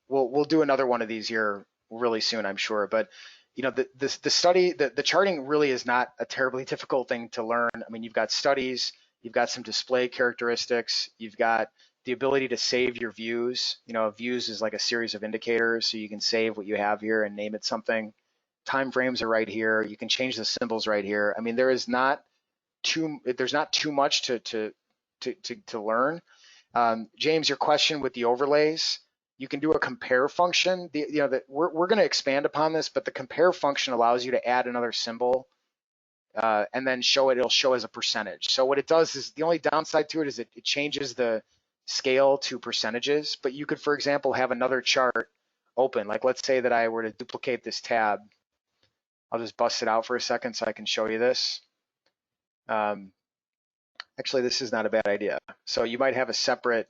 we'll do another one of these here really soon, I'm sure. But, the study, the charting really is not a terribly difficult thing to learn. I mean, you've got studies, you've got some display characteristics, you've got the ability to save your views. Views is like a series of indicators, so you can save what you have here and name it something. Time frames are right here. You can change the symbols right here. I mean, there's not too much to learn. James, your question with the overlays, you can do a compare function. We're going to expand upon this, but the compare function allows you to add another symbol and then it'll show as a percentage. So what it does is, the only downside to it is it changes the scale to percentages, but you could, for example, have another chart open. Like, let's say that I were to duplicate this tab. I'll just bust it out for a second so I can show you this. Actually, this is not a bad idea. So you might have a separate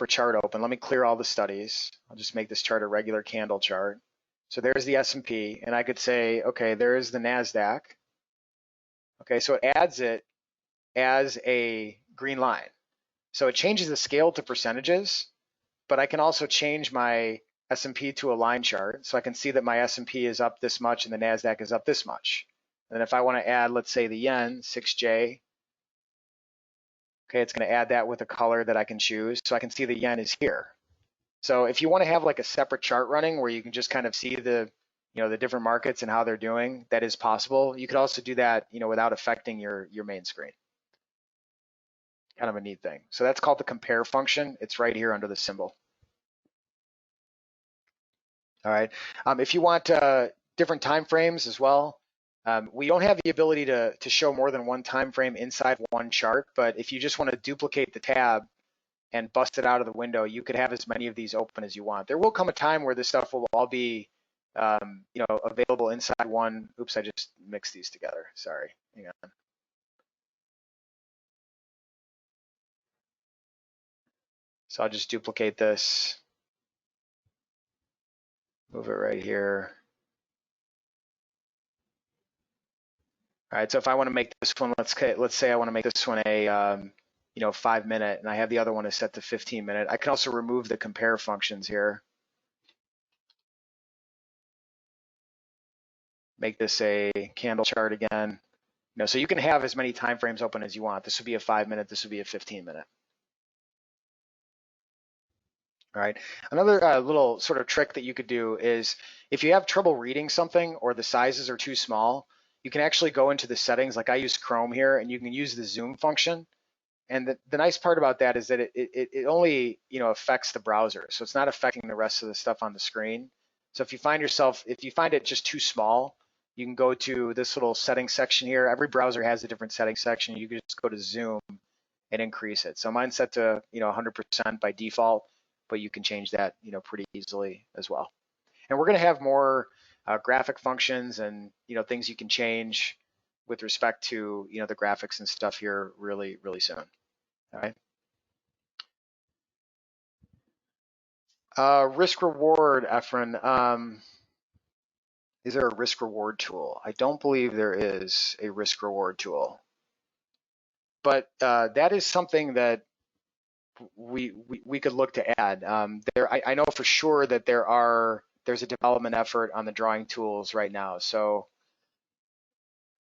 chart open. Let me clear all the studies. I'll just make this chart a regular candle chart. So there's the S&P, and I could say, okay, there's the NASDAQ. Okay, so it adds it as a green line. So it changes the scale to percentages, but I can also change my S&P to a line chart. So I can see that my S&P is up this much and the NASDAQ is up this much. And if I want to add, let's say, the yen, 6J, okay, it's going to add that with a color that I can choose. So I can see the yen is here. So if you want to have like a separate chart running where you can just kind of see the different markets and how they're doing, that is possible. You could also do that, without affecting your main screen. Kind of a neat thing. So that's called the compare function. It's right here under the symbol. All right. If you want different time frames as well, we don't have the ability to show more than one time frame inside one chart, but if you just want to duplicate the tab and bust it out of the window, you could have as many of these open as you want. There will come a time where this stuff will all be available inside one. Oops, I just mixed these together. Sorry. Hang on. So I'll just duplicate this, move it right here. All right, so if I want to make this one, let's say I want to make this one a 5 minute, and I have the other one is set to 15 minute. I can also remove the compare functions here. Make this a candle chart again. So you can have as many time frames open as you want. This would be a 5 minute, this would be a 15 minute. All right, another little sort of trick that you could do is, if you have trouble reading something or the sizes are too small, you can actually go into the settings. Like I use Chrome here, and you can use the zoom function. And the nice part about that is that it only affects the browser, so it's not affecting the rest of the stuff on the screen. So if you find it just too small, you can go to this little settings section here. Every browser has a different settings section. You can just go to zoom and increase it. So mine's set to 100% by default, but you can change that pretty easily as well. And we're going to have more graphic functions and things you can change with respect to the graphics and stuff here really soon. All right. Risk reward, Efren. Is there a risk reward tool? I don't believe there is a risk reward tool. but that is something that we could look to add. I know for sure that there's a development effort on the drawing tools right now. So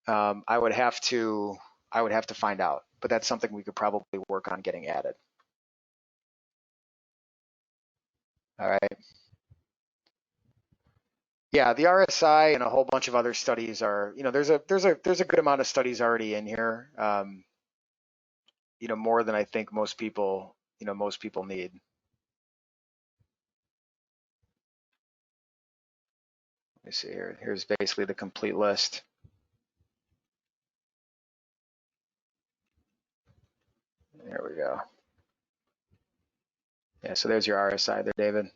I would have to find out, but that's something we could probably work on getting added. All right. Yeah, the RSI and a whole bunch of other studies are, there's a good amount of studies already in here. More than I think most people need. Let me see here. Here's basically the complete list. There we go. Yeah, so there's your RSI there, David.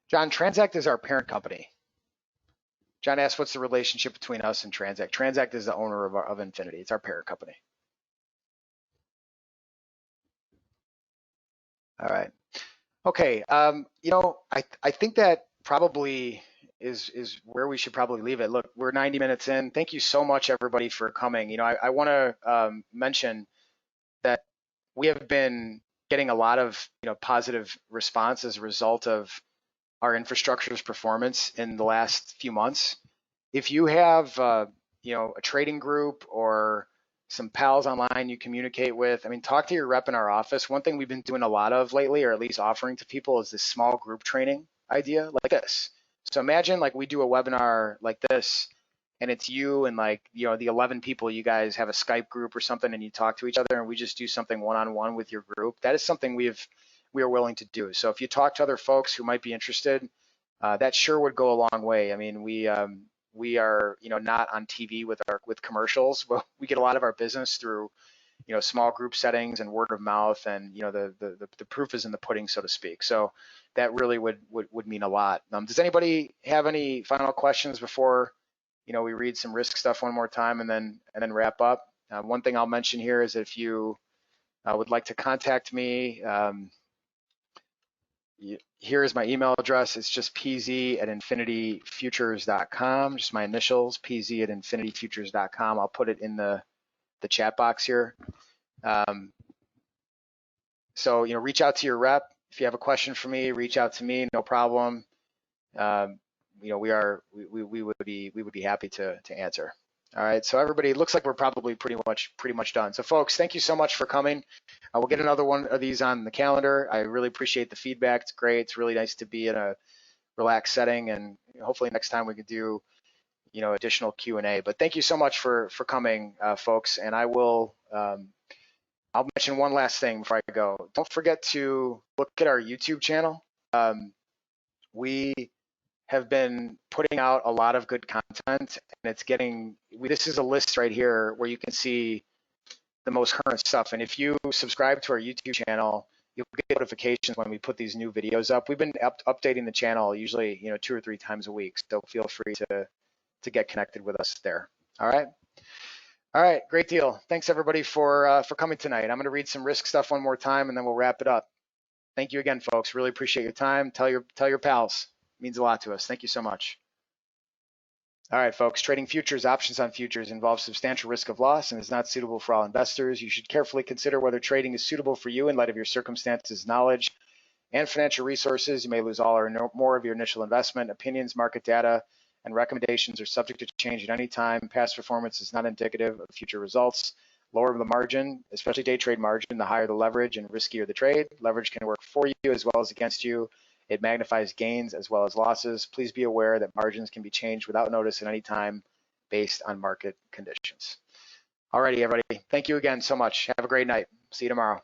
John, Transact is our parent company. John asked, what's the relationship between us and Transact? Transact is the owner of Infinity. It's our parent company. All right. Okay. I think that probably is where we should probably leave it. Look, we're 90 minutes in. Thank you so much, everybody, for coming. I want to mention that we have been getting a lot of positive response as a result of our infrastructure's performance in the last few months. If you have a trading group or some pals online you communicate with, talk to your rep in our office. One thing we've been doing a lot of lately, or at least offering to people, is this small group training idea like this. So imagine like we do a webinar like this, and it's you and the 11 people, you guys have a Skype group or something, and you talk to each other, and we just do something one-on-one with your group. That is something we are willing to do. So if you talk to other folks who might be interested, that sure would go a long way. We are not on TV with commercials, but we get a lot of our business through small group settings and word of mouth, and the proof is in the pudding, so to speak. So that really would mean a lot. Does anybody have any final questions before we read some risk stuff one more time and then wrap up? One thing I'll mention here is that if you would like to contact me, here is my email address. It's just pz@infinityfutures.com, just my initials, pz@infinityfutures.com. I'll put it in the chat box here. So reach out to your rep. If you have a question for me, reach out to me, no problem. We would be happy to answer. All right, so everybody, it looks like we're probably pretty much done. So folks, thank you so much for coming. We'll get another one of these on the calendar. I really appreciate the feedback. It's great. It's really nice to be in a relaxed setting, and hopefully next time we could do additional Q&A. But thank you so much for coming, folks. And I will I'll mention one last thing before I go. Don't forget to look at our YouTube channel. We have been putting out a lot of good content, and this is a list right here where you can see the most current stuff. And if you subscribe to our YouTube channel, you'll get notifications when we put these new videos up. We've been updating the channel usually 2 or 3 times a week, so feel free to get connected with us there. All right, great deal. Thanks everybody for coming tonight. I'm going to read some risk stuff one more time, and then we'll wrap it up. Thank you again, folks. Really appreciate your time. Tell your pals. It means a lot to us. Thank you so much. All right, folks, trading futures, options on futures involves substantial risk of loss and is not suitable for all investors. You should carefully consider whether trading is suitable for you in light of your circumstances, knowledge, and financial resources. You may lose all or more of your initial investment. Opinions, market data, and recommendations are subject to change at any time. Past performance is not indicative of future results. Lower the margin, especially day trade margin, the higher the leverage and riskier the trade. Leverage can work for you as well as against you. It magnifies gains as well as losses. Please be aware that margins can be changed without notice at any time based on market conditions. Alrighty, everybody. Thank you again so much. Have a great night. See you tomorrow.